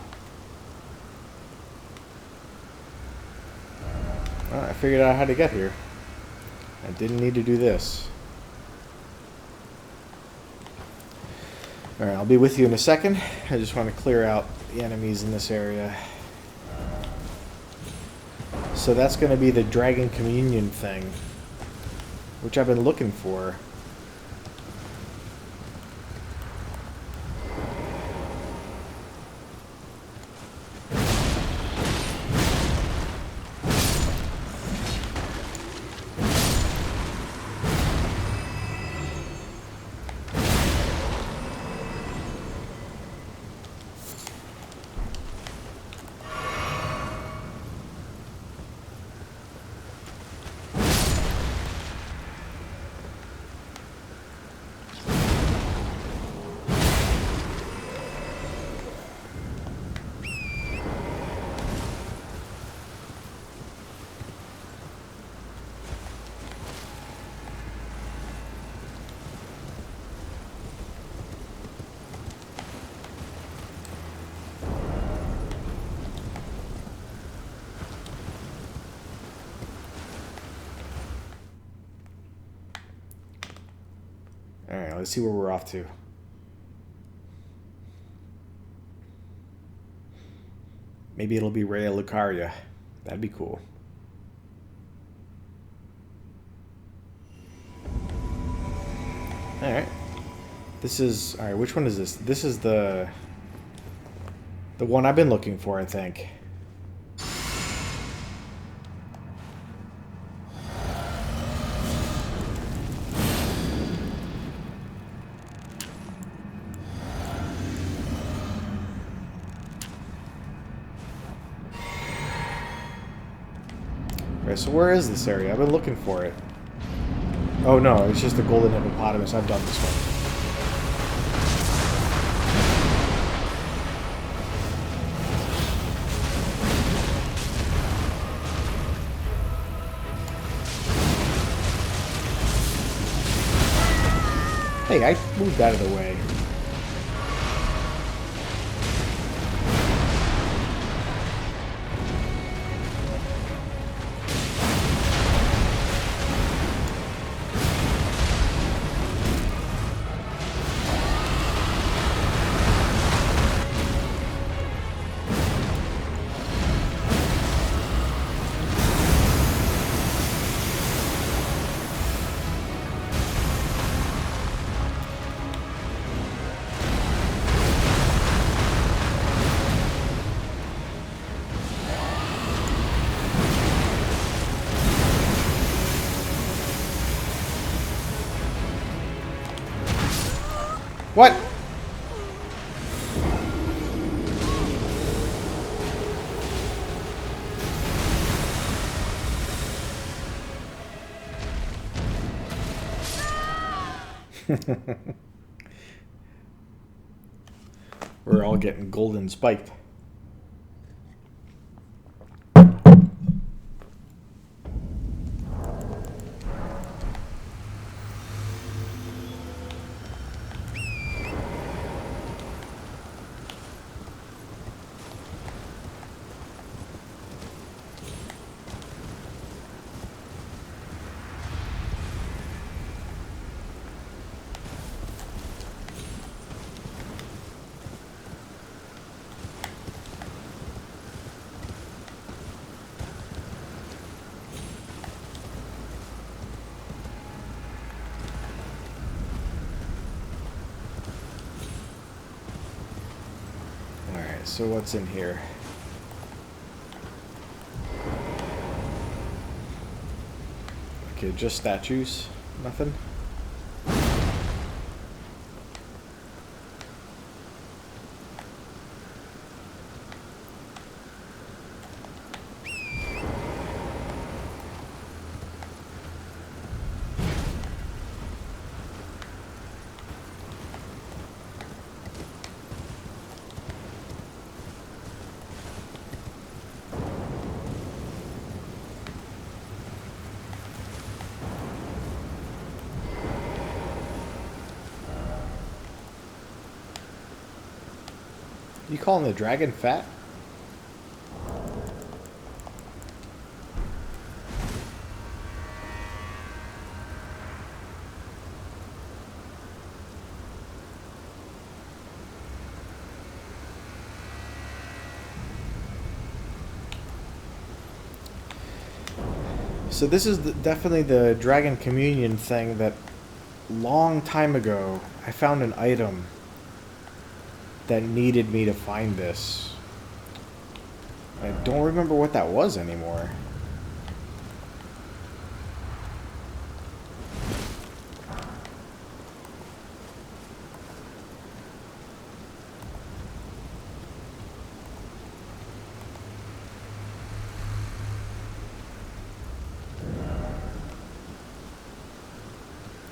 Well, I figured out how to get here. I didn't need to do this. Alright, I'll be with you in a second. I just want to clear out the enemies in this area. So that's going to be the Dragon Communion thing, which I've been looking for. Alright, let's see where we're off to. Maybe it'll be Rhea Lucaria. That'd be cool. Alright. This is... Alright, which one is this? This is the one I've been looking for, I think. Alright, so where is this area? I've been looking for it. Oh no, it's just the golden hippopotamus. I've done this one. Hey, I moved out of the way. What? We're all getting golden spiked. Alright, so what's in here? Okay, just statues. Nothing? You calling the dragon fat? So this is definitely the Dragon Communion thing that long time ago I found an item that needed me to find this. I don't remember what that was anymore.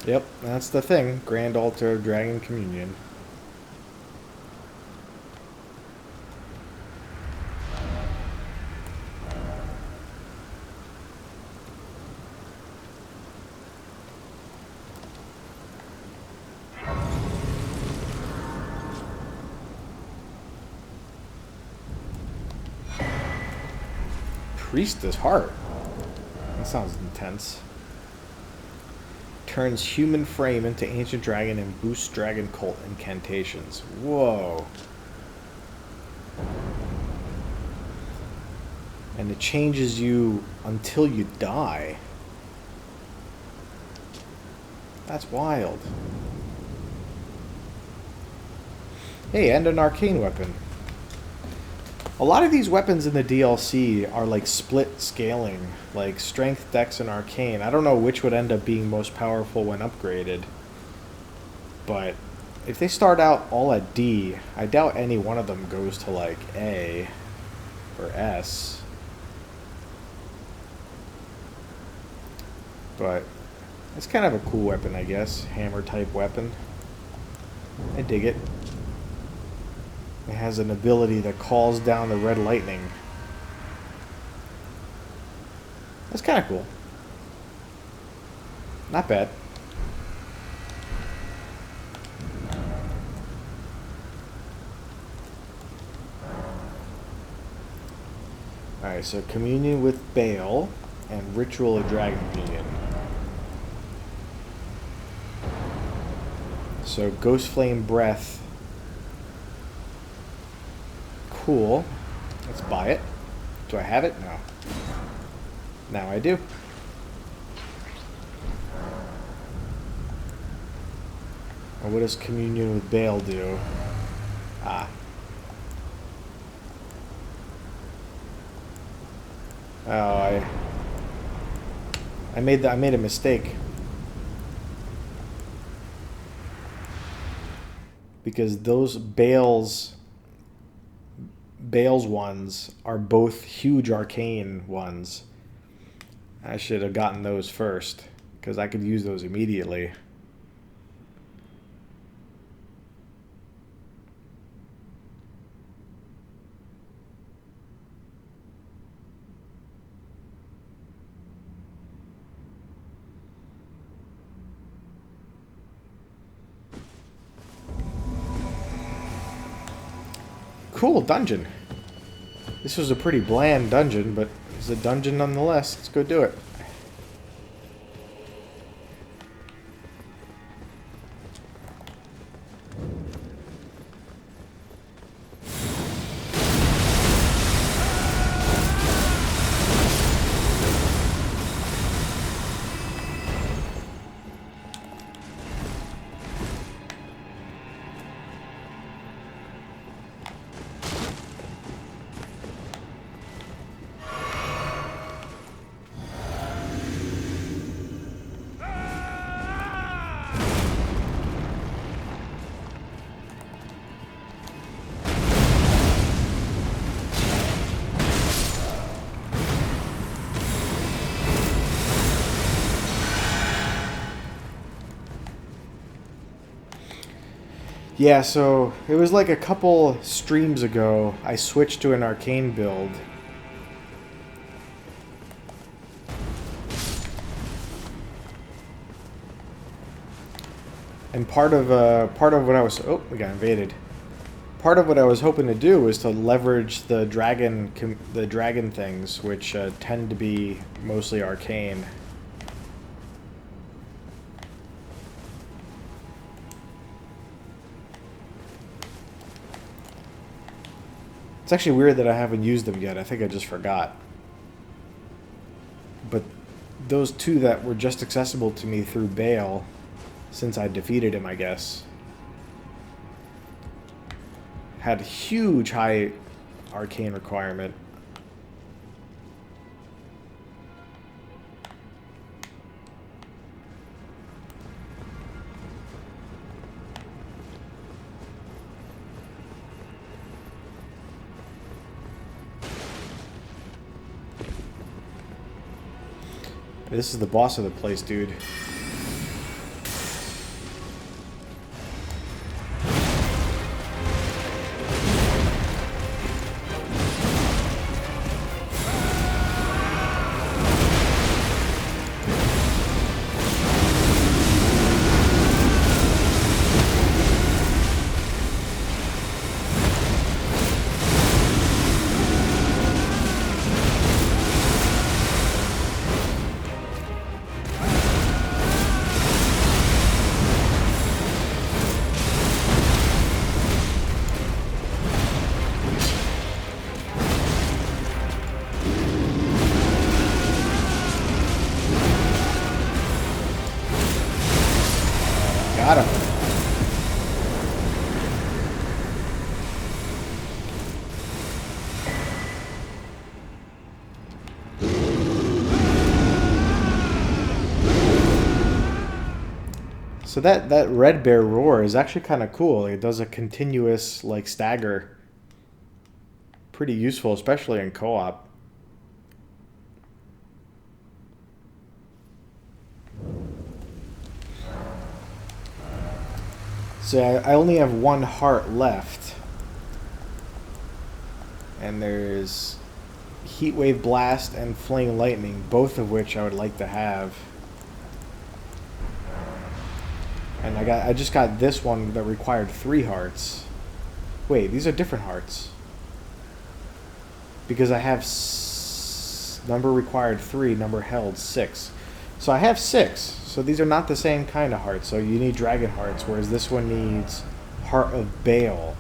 Yep, that's the thing. Grand Altar of Dragon Communion. Priestess Heart. That sounds intense. Turns human frame into ancient dragon and boosts dragon cult incantations. Whoa. And it changes you until you die. That's wild. Hey, and an arcane weapon. A lot of these weapons in the DLC are like split scaling, like strength, dex, and arcane. I don't know which would end up being most powerful when upgraded. But if they start out all at D, I doubt any one of them goes to like A or S. But it's kind of a cool weapon, I guess. Hammer type weapon. I dig it. It has an ability that calls down the red lightning. That's kind of cool. Not bad. Alright, so communion with Baal and ritual of dragon communion. So ghost flame breath. Cool. Let's buy it. Do I have it? No. Now I do. And what does communion with Baal do? Ah. Oh, I made a mistake. because those Bale's ones are both huge arcane ones. I should have gotten those first, because I could use those immediately. Cool dungeon. This was a pretty bland dungeon, but it's a dungeon nonetheless. Let's go do it. Yeah, so it was like a couple streams ago, I switched to an arcane build. And part of what I was... Oh, we got invaded. Part of what I was hoping to do was to leverage the dragon things, which tend to be mostly arcane. It's actually weird that I haven't used them yet. I think I just forgot. But those two that were just accessible to me through Bale, since I defeated him, I guess, had huge high arcane requirement. This is the boss of the place, dude. Got him. So that red bear roar is actually kind of cool. It does a continuous like stagger. Pretty useful, especially in co-op. So I only have one heart left. And there's Heatwave Blast and Flame Lightning, both of which I would like to have. And I just got this one that required 3 hearts. Wait, these are different hearts. Because I have number required 3, number held 6. So I have 6. So these are not the same kind of hearts. So you need dragon hearts, whereas this one needs Heart of Bale.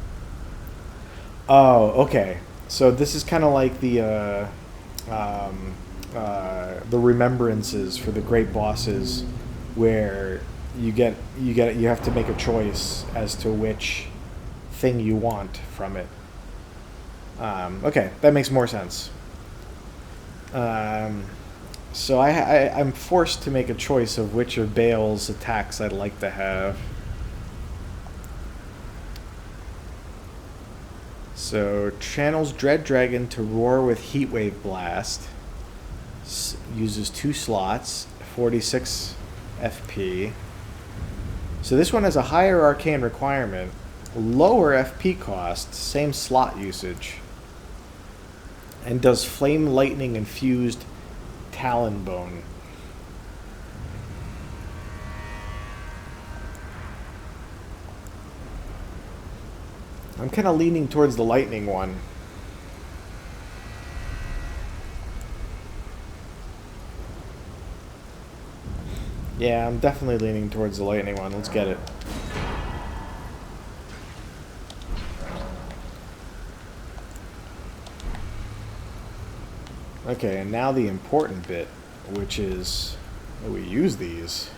Oh, okay. So this is kind of like the remembrances for the great bosses, where you have to make a choice as to which thing you want from it. Okay, that makes more sense. So I'm forced to make a choice of which of Bale's attacks I'd like to have. So, channels Dread Dragon to roar with Heatwave Blast. Uses 2 slots, 46 FP. So this one has a higher arcane requirement, lower FP cost, same slot usage. And does Flame Lightning Infused Talon Bone. I'm kind of leaning towards the lightning one. Yeah, I'm definitely leaning towards the lightning one. Let's get it. Okay, and now the important bit, which is we use these.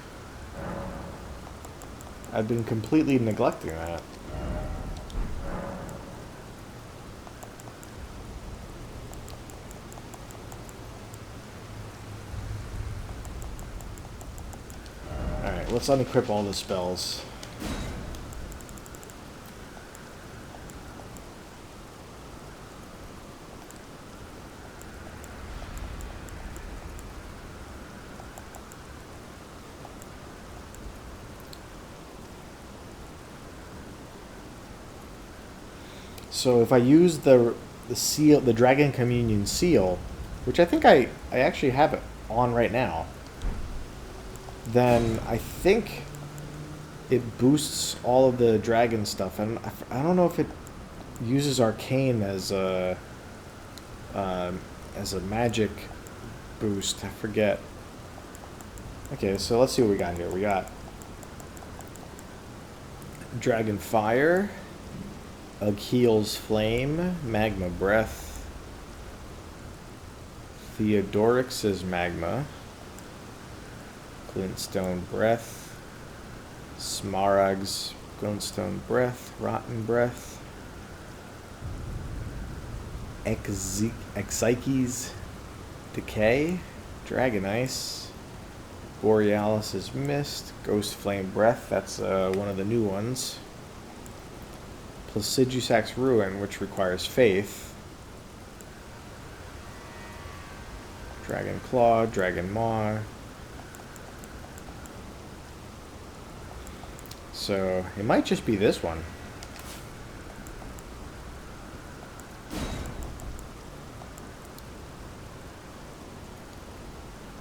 I've been completely neglecting that. Alright, let's unequip all the spells. So if I use the seal, the Dragon Communion seal, which I think I actually have it on right now, then I think it boosts all of the dragon stuff. And I don't know if it uses arcane as a magic boost. I forget. Okay, so let's see what we got here. We got Dragon Fire, Agheel's Flame, Magma Breath, Theodorix's Magma, Glintstone Breath, Smaragd's Glintstone Breath, Rotten Breath, Exyke's Decay, Dragon Ice, Borealis's Mist, Ghost Flame Breath, that's one of the new ones, Placidusac's Ruin, which requires Faith, Dragon Claw, Dragon Maw. So it might just be this one.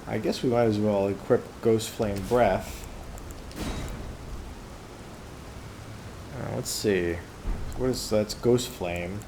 I guess we might as well equip Ghost Flame Breath. Let's see. What is that's Ghost Flame.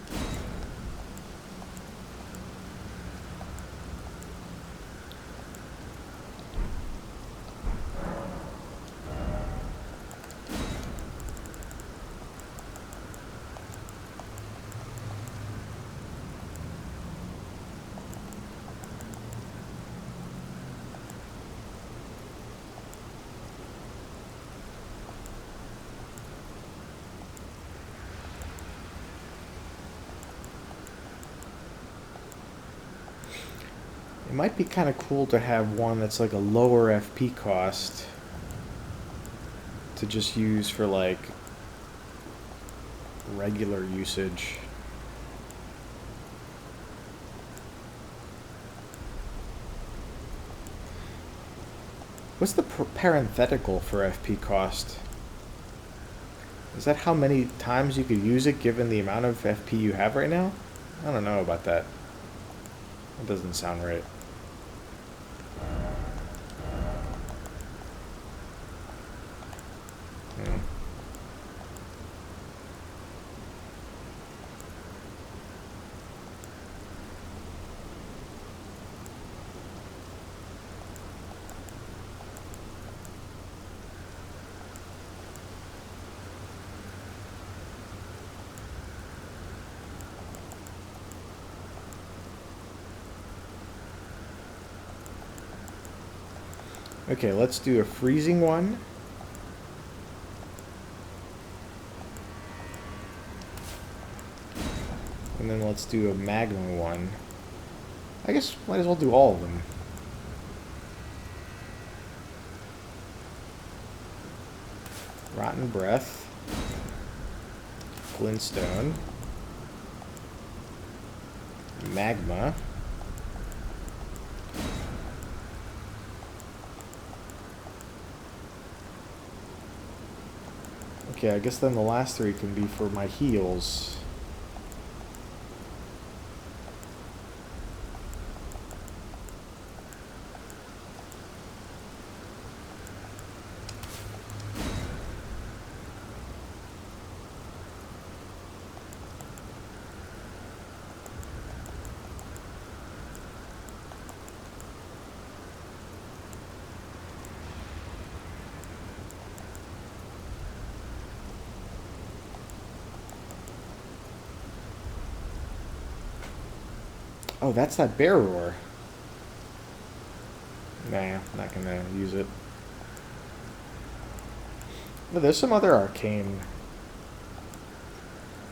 It might be kind of cool to have one that's like a lower FP cost to just use for like regular usage. What's the parenthetical for FP cost? Is that how many times you could use it given the amount of FP you have right now? I don't know about that. That doesn't sound right. Okay, let's do a freezing one. And then let's do a magma one. I guess might as well do all of them. Rotten Breath. Glintstone. magma. Okay, I guess then the last 3 can be for my heals. Oh, that's that bear roar. Nah, not gonna use it. But there's some other arcane,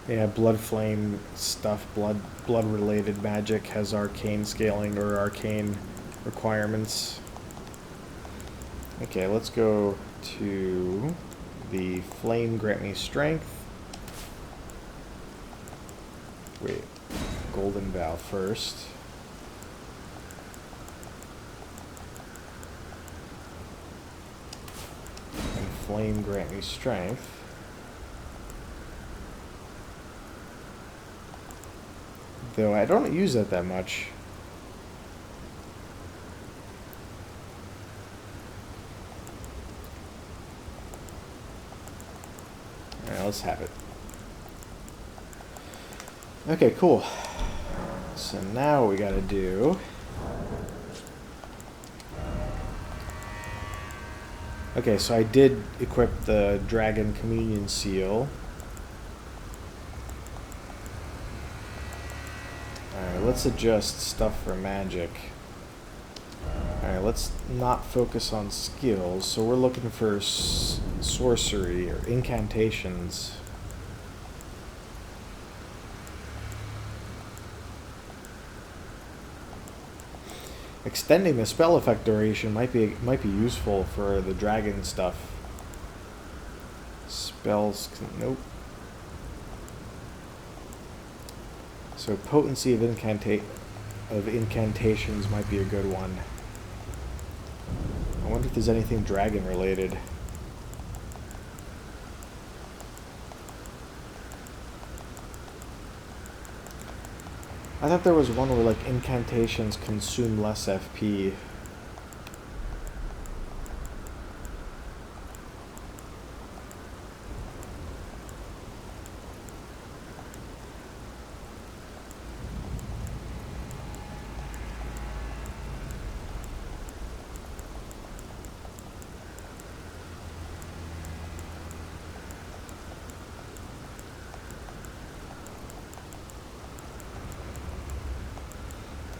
yeah, blood flame stuff. Blood related magic has arcane scaling or arcane requirements. Okay, let's go to the flame grant me strength. Wait, golden vow first. And flame grant me strength. Though I don't use that much. Alright, let's have it. Okay, cool. So now what we gotta do... Okay, so I did equip the Dragon Communion Seal. Alright, let's adjust stuff for magic. Alright, let's not focus on skills. So we're looking for sorcery or incantations. Extending the spell effect duration might be useful for the dragon stuff. Spells, nope. So potency of incantations might be a good one. I wonder if there's anything dragon related. I thought there was one where like incantations consume less FP.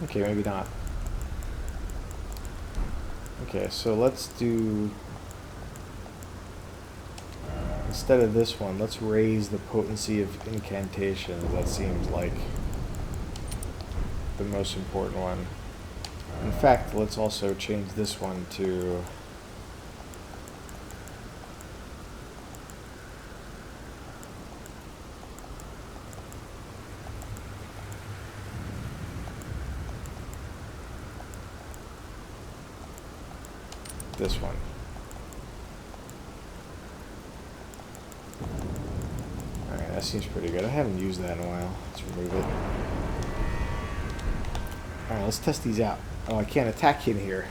Okay, maybe not. Okay, so let's do... Instead of this one, let's raise the potency of incantations. That seems like the most important one. In fact, let's also change this one to... this one. Alright, that seems pretty good. I haven't used that in a while. Let's remove it. Alright, let's test these out. Oh, I can't attack in here.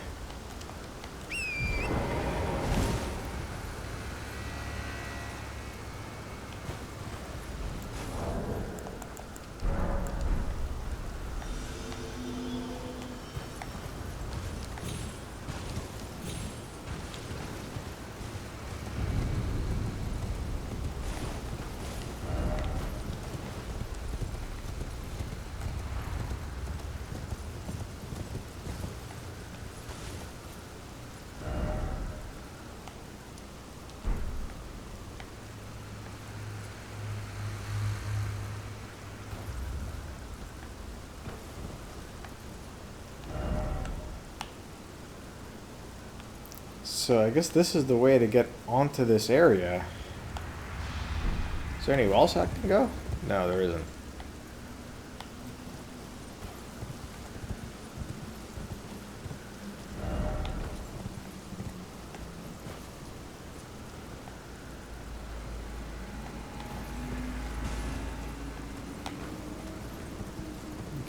So I guess this is the way to get onto this area. Is there anywhere else I can go? No, there isn't.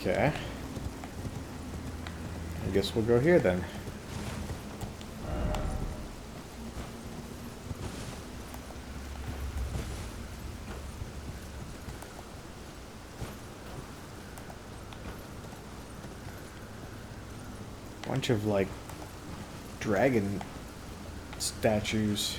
Okay. I guess we'll go here then. Bunch of like dragon statues.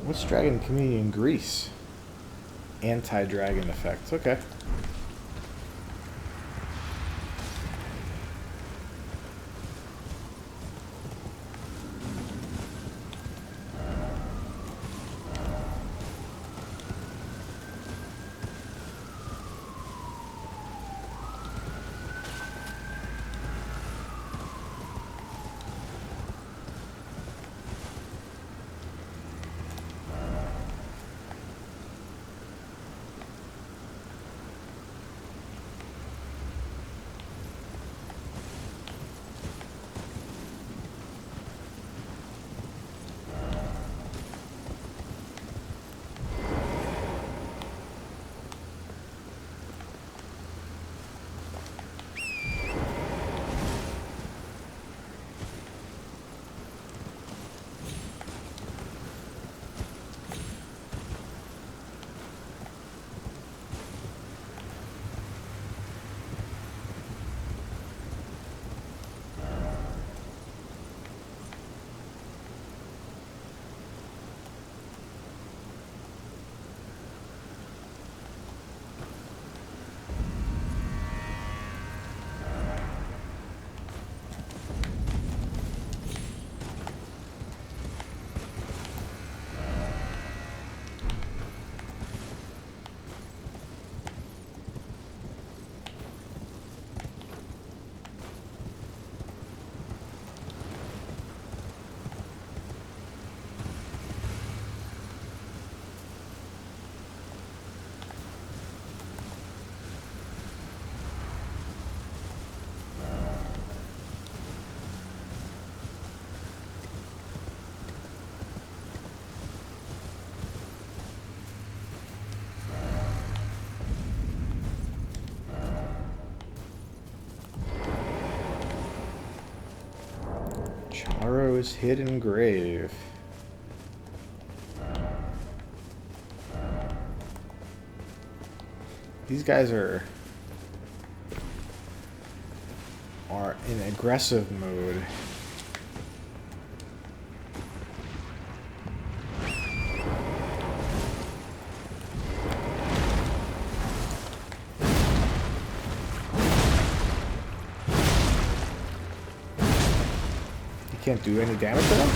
What's dragon community in Greece? Anti-dragon effect. Okay. Charo's hidden grave. These guys are in aggressive mode. You can't do any damage to them?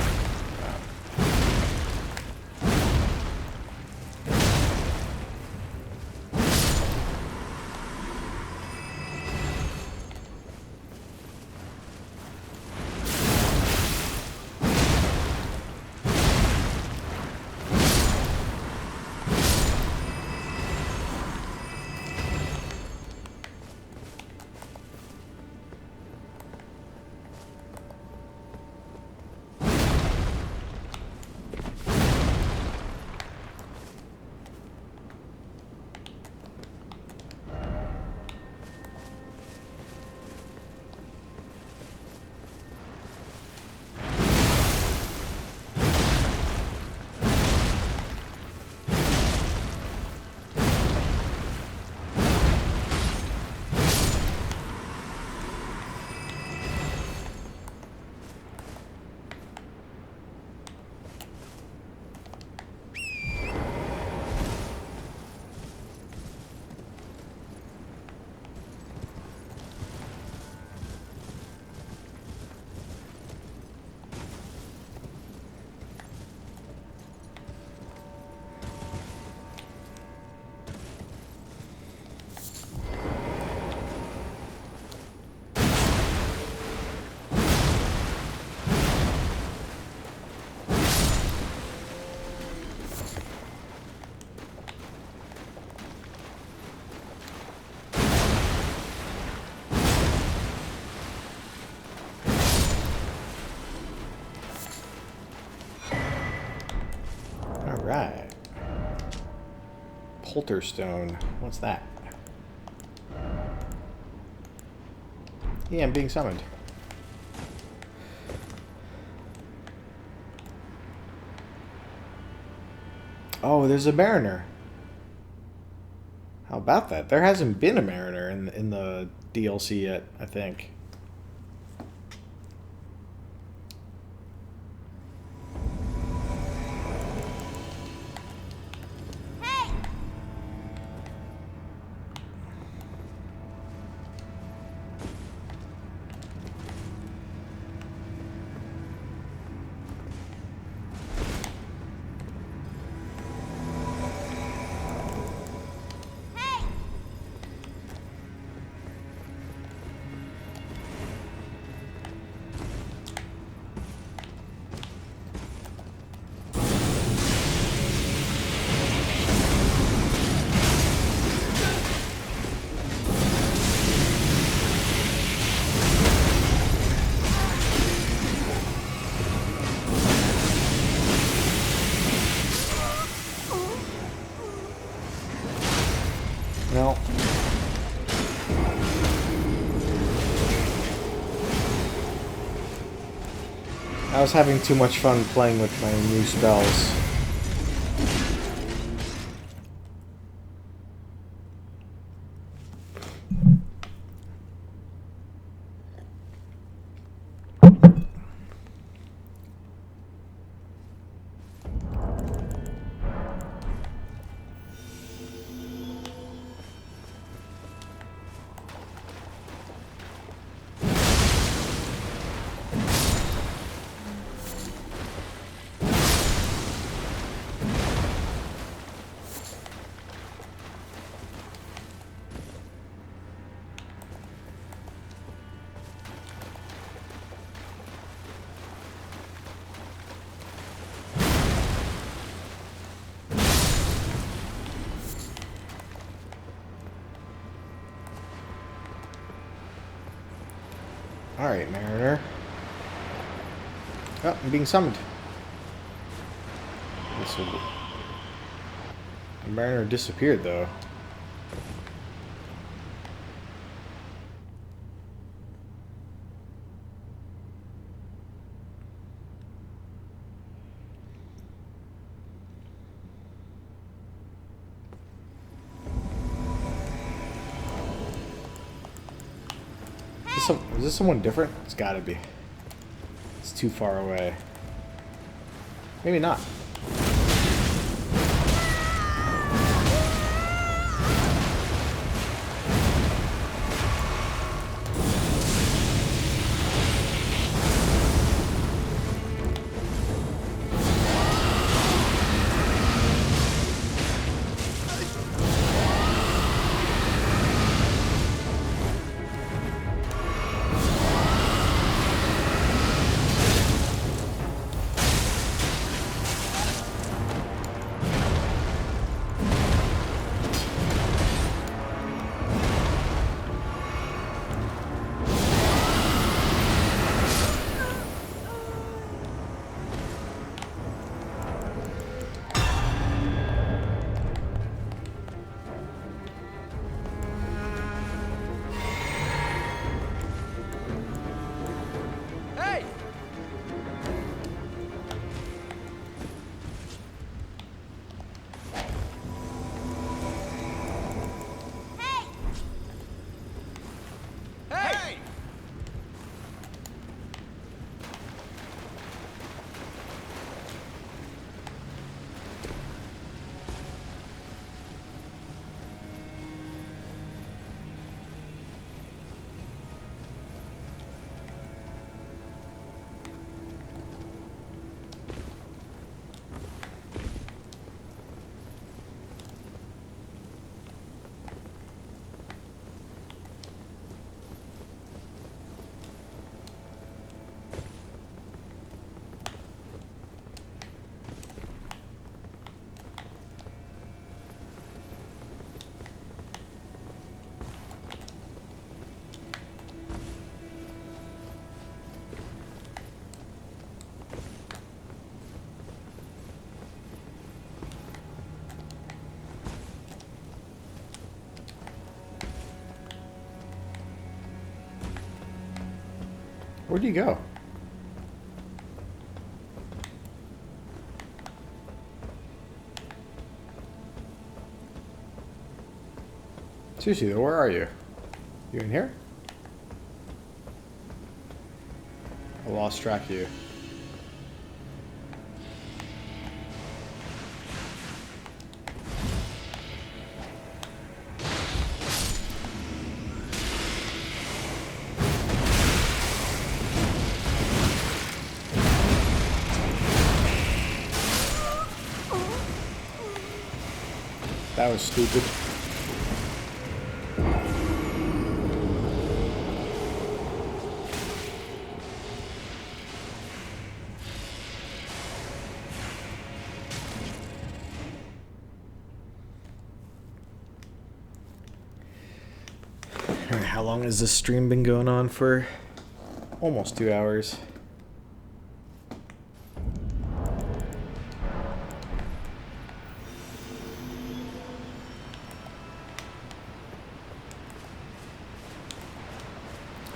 Coulter Stone. What's that? Yeah, I'm being summoned. Oh, there's a Mariner. How about that? There hasn't been a Mariner in the DLC yet, I think. No. I was having too much fun playing with my new spells. Alright, Mariner. Oh, I'm being summoned. The Mariner disappeared, though. Is this someone different? It's gotta be. It's too far away. Maybe not. Where'd you go? Seriously, where are you? You in here? I lost track of you. That was stupid. Alright, how long has this stream been going on for? Almost 2 hours.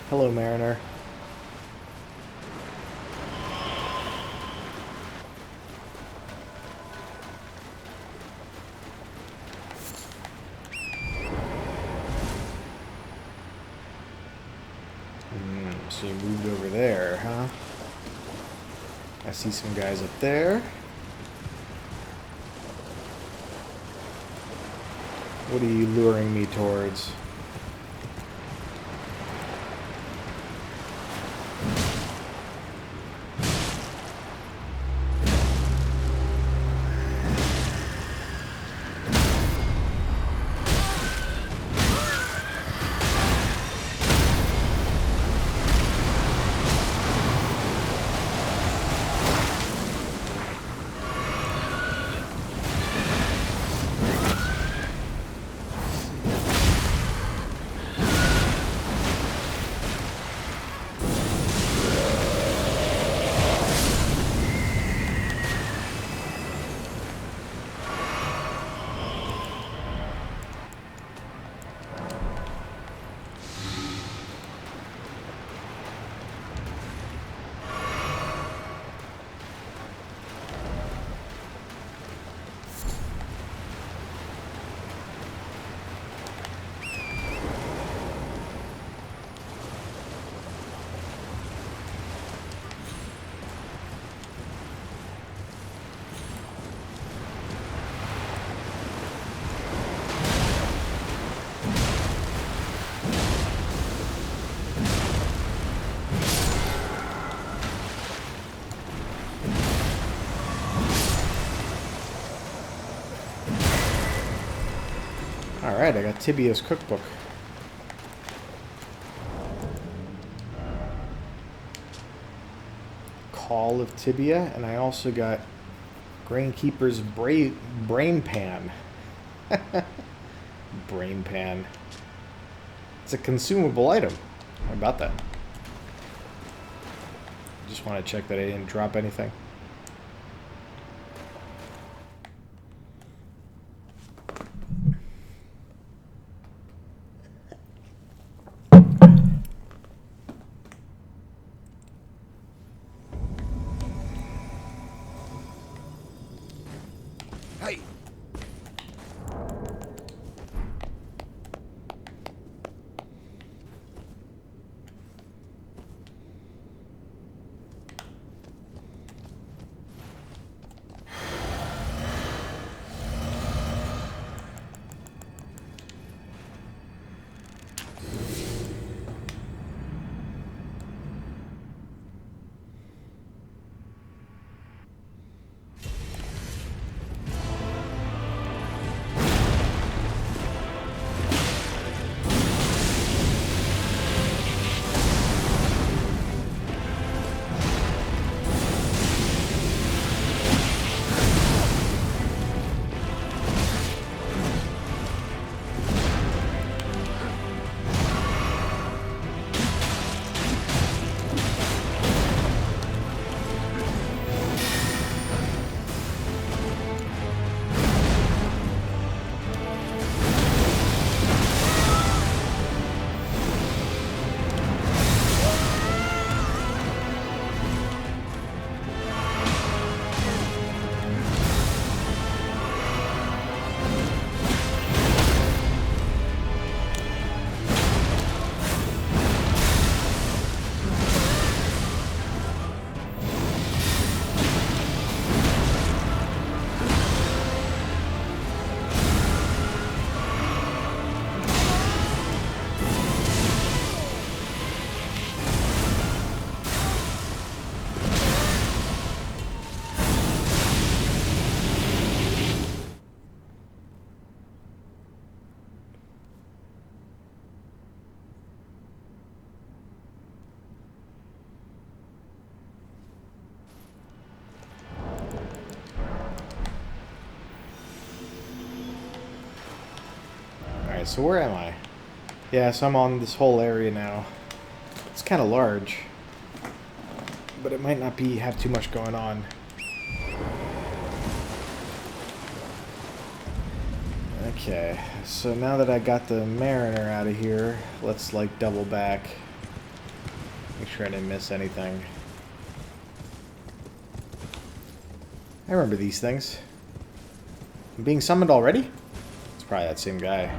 Hello, Mariner. So you moved over there, huh? I see some guys up there. What are you luring me towards? Alright, I got Tibia's cookbook. Call of Tibia, and I also got Grainkeeper's Brain Pan. Brain Pan. It's a consumable item. How about that? Just want to check that I didn't drop anything. Hey! So where am I? Yeah, so I'm on this whole area now. It's kind of large, but it might not have too much going on. Okay, so now that I got the Mariner out of here, let's like double back. Make sure I didn't miss anything. I remember these things. I'm being summoned already? It's probably that same guy.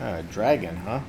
Ah, dragon, huh?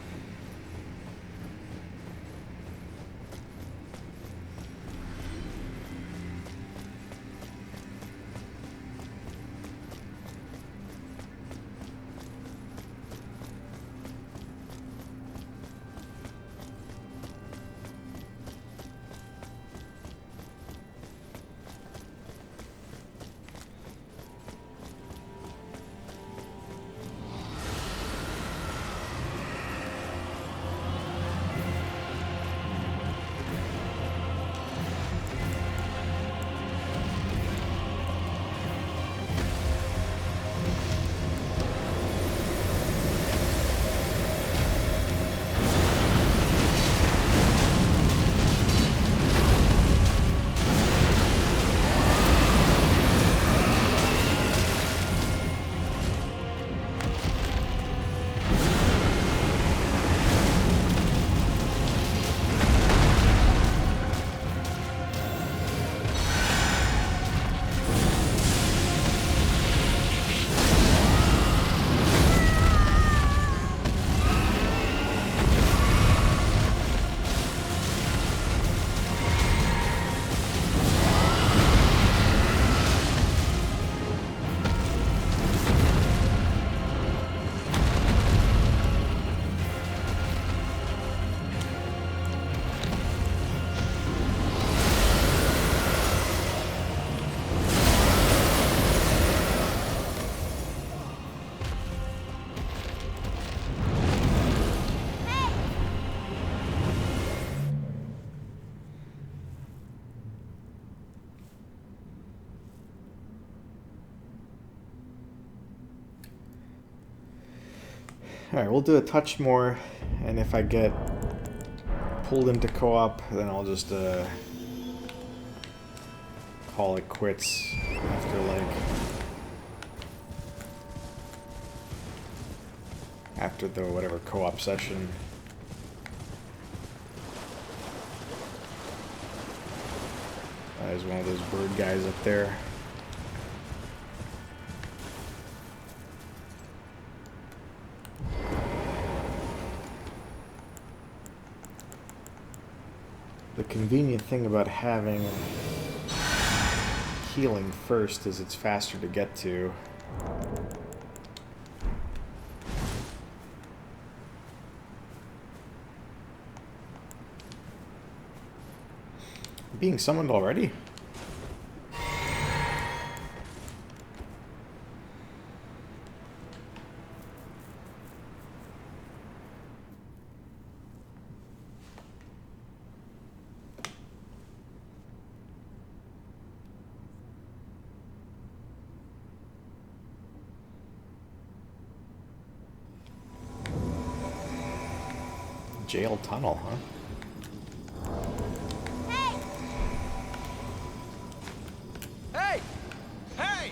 Alright, we'll do a touch more, and if I get pulled into co-op, then I'll just call it quits after the whatever co-op session. There's one of those bird guys up there. The convenient thing about having healing first is it's faster to get to. Being summoned already? Jail tunnel, huh? Hey! Hey!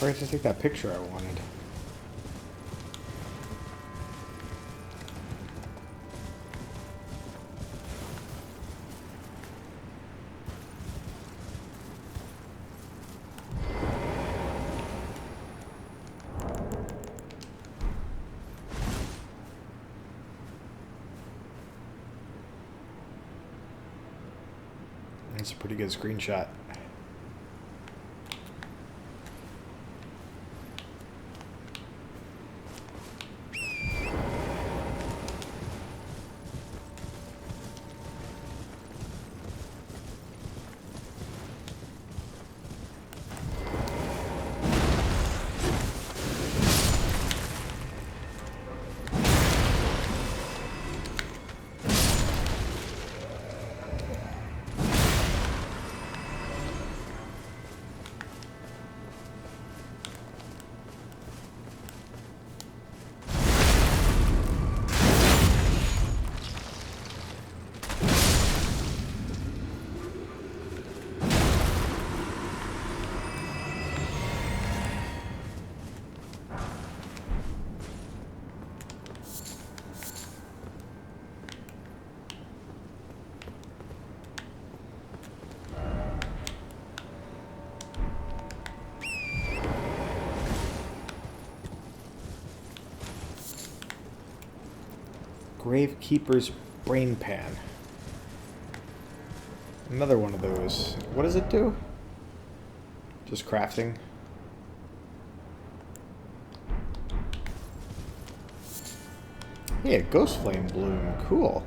forgot to take that picture I wanted. That's a pretty good screenshot. Gravekeeper's Brain Pan. Another one of those. What does it do? Just crafting? Yeah, Ghost Flame Bloom. Cool.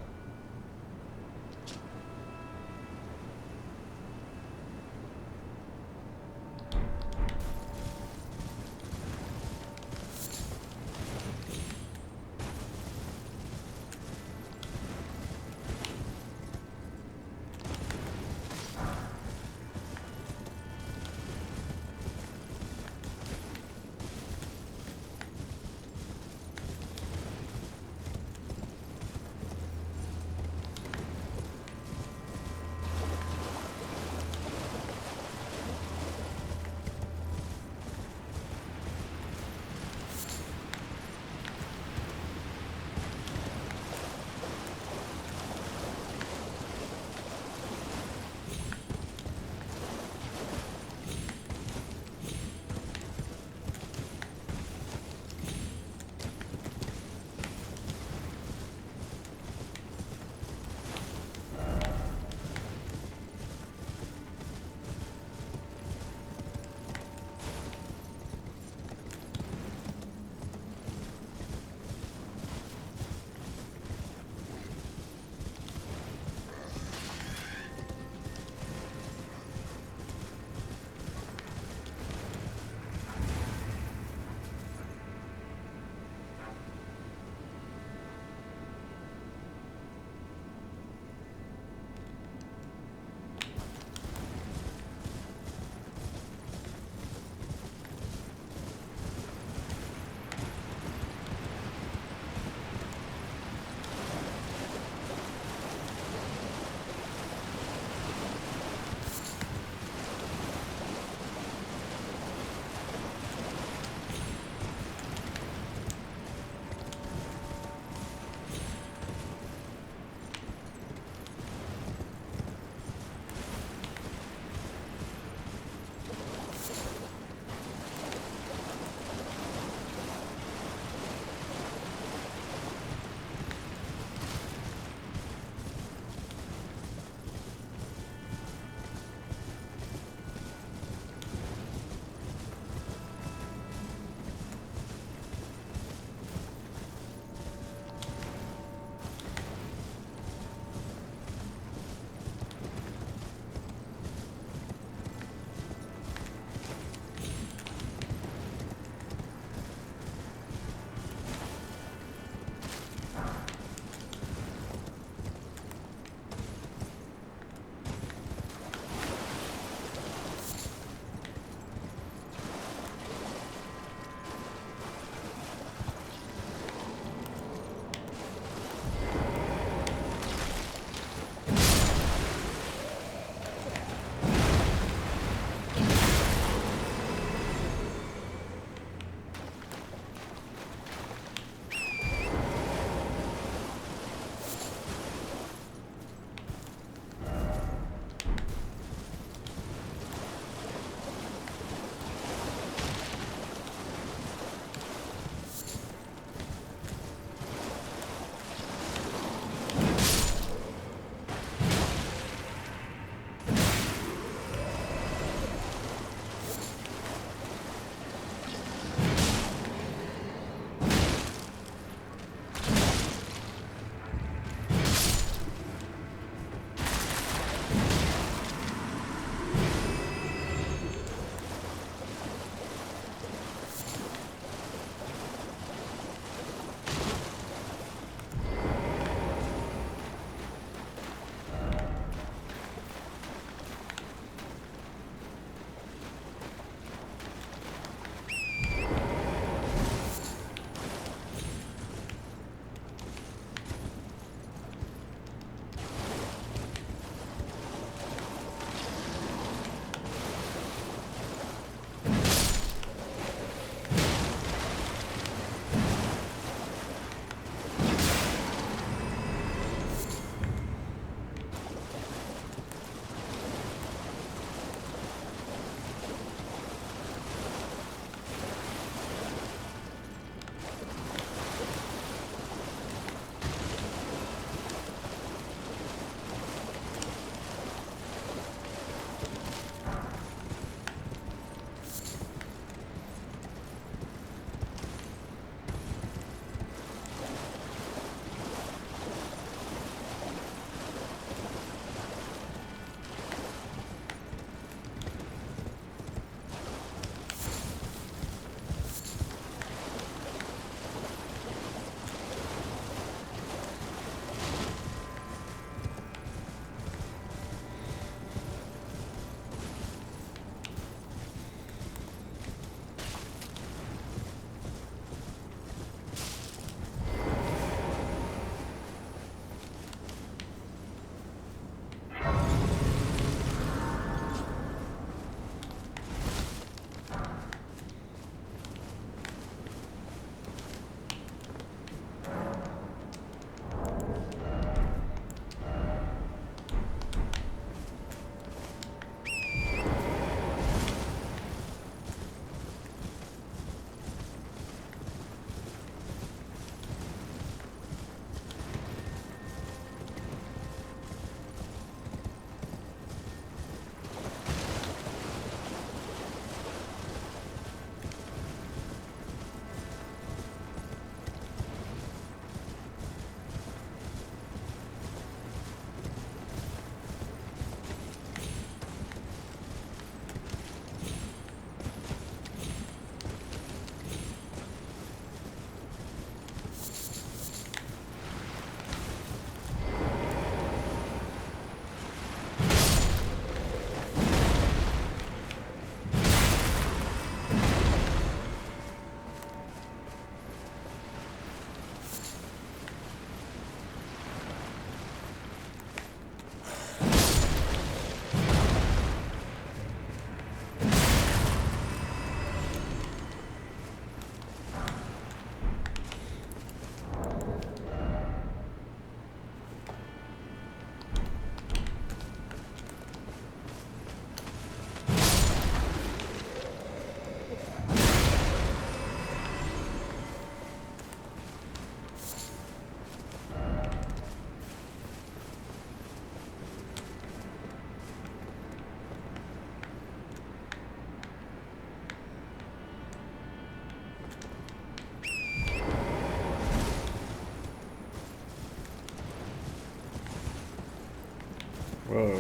Whoa.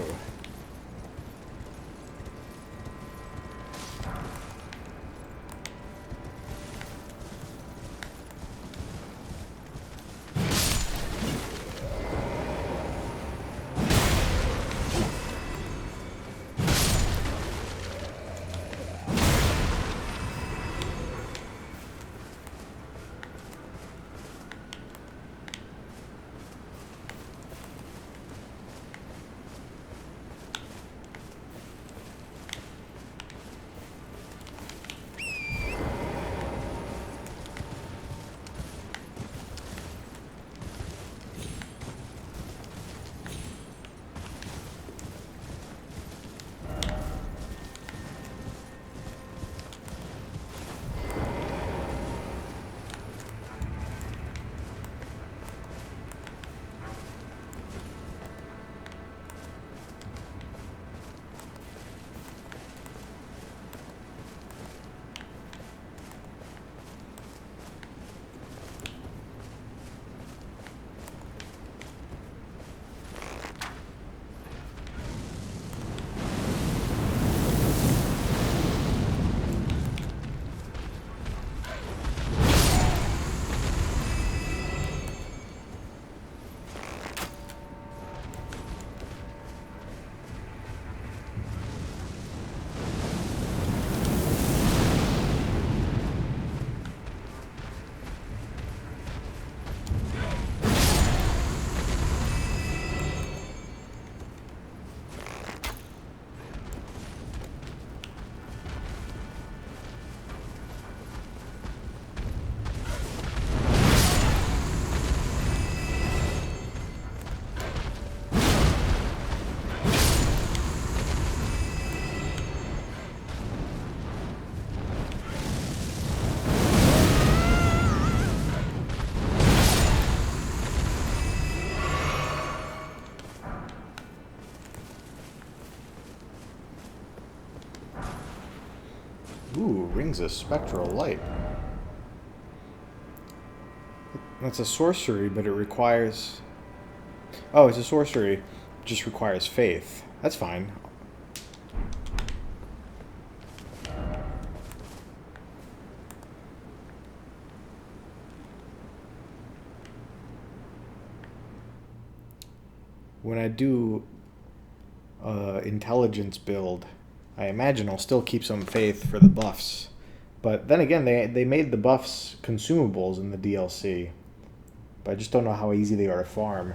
Ooh, rings of spectral light. That's a sorcery, but it requires... Oh, it's a sorcery. It just requires faith. That's fine. When I do intelligence build, I imagine I'll still keep some faith for the buffs. But then again, they made the buffs consumables in the DLC. But I just don't know how easy they are to farm.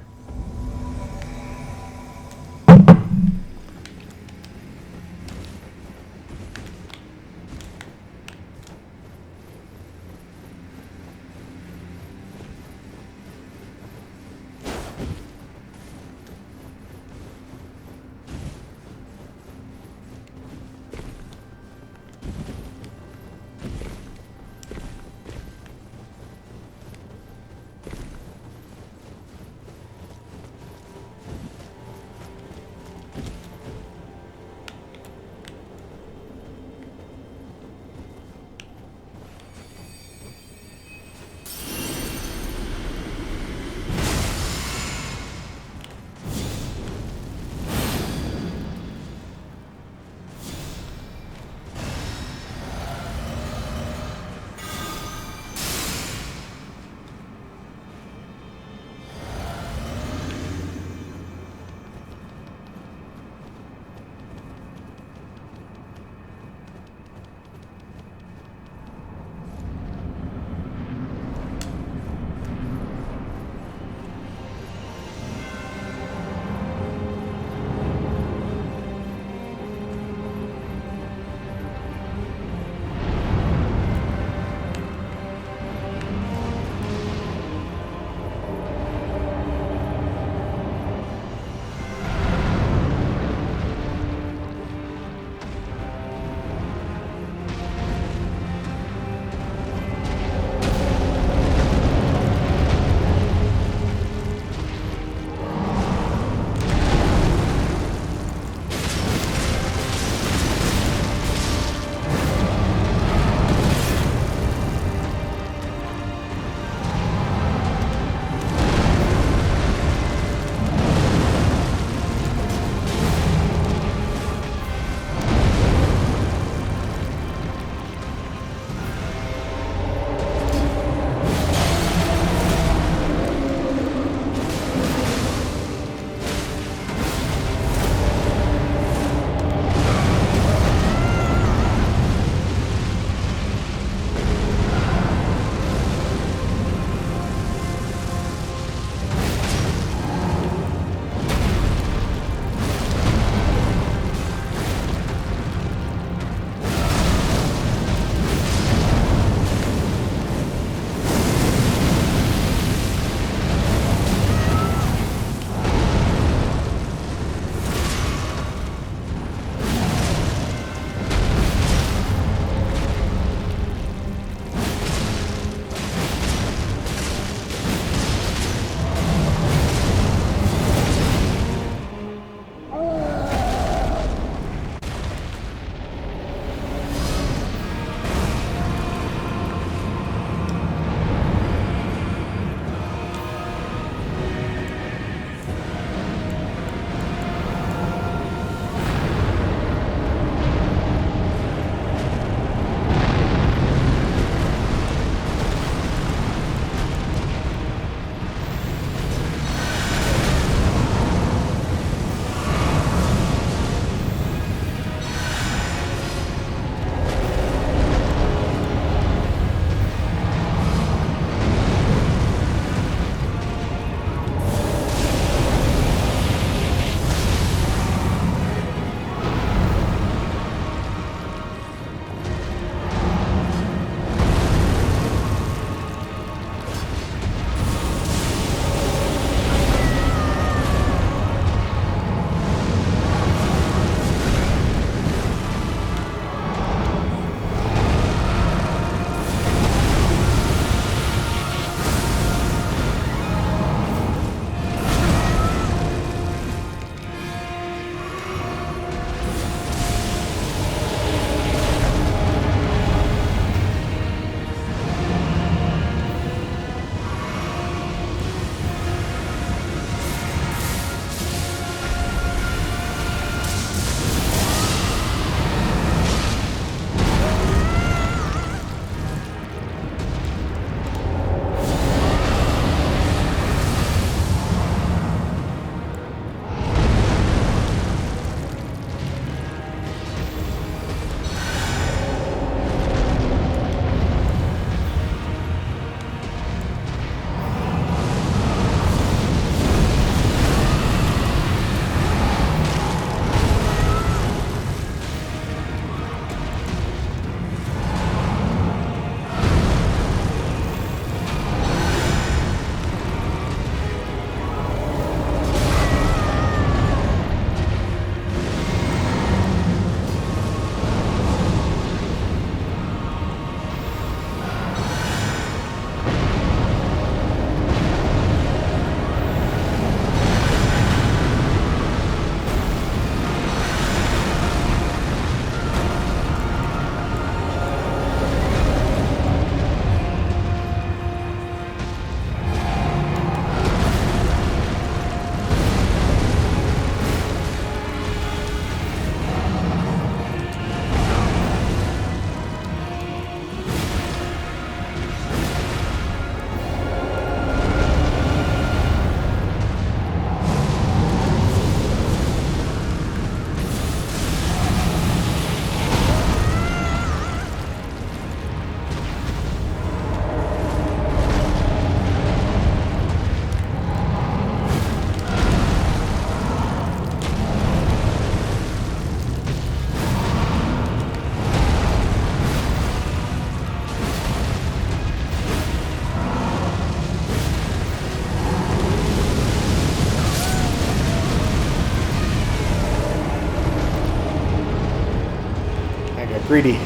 got greedy.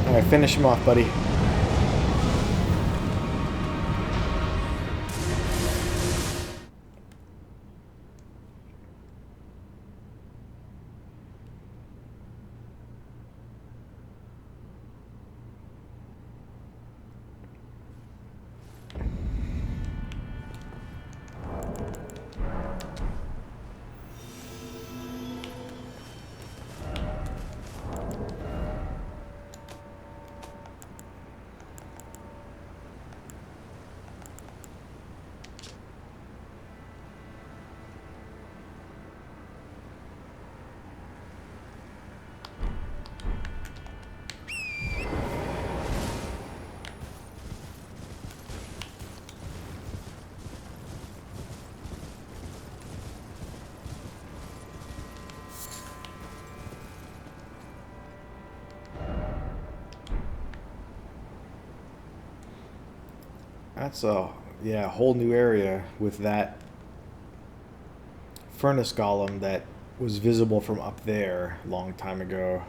Alright, finish him off, buddy. That's a, yeah, whole new area with that furnace golem that was visible from up there a long time ago.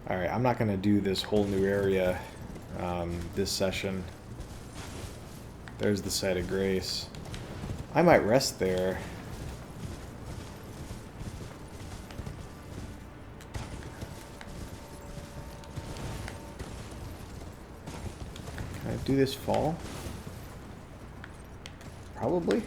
Alright, I'm not going to do this whole new area this session. There's the site of grace. I might rest there. Can I do this fall? Probably.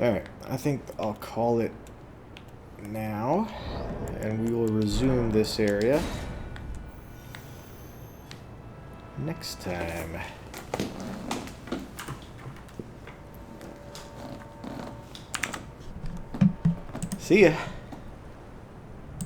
Alright, I think I'll call it now, and we will resume this area next time. See ya!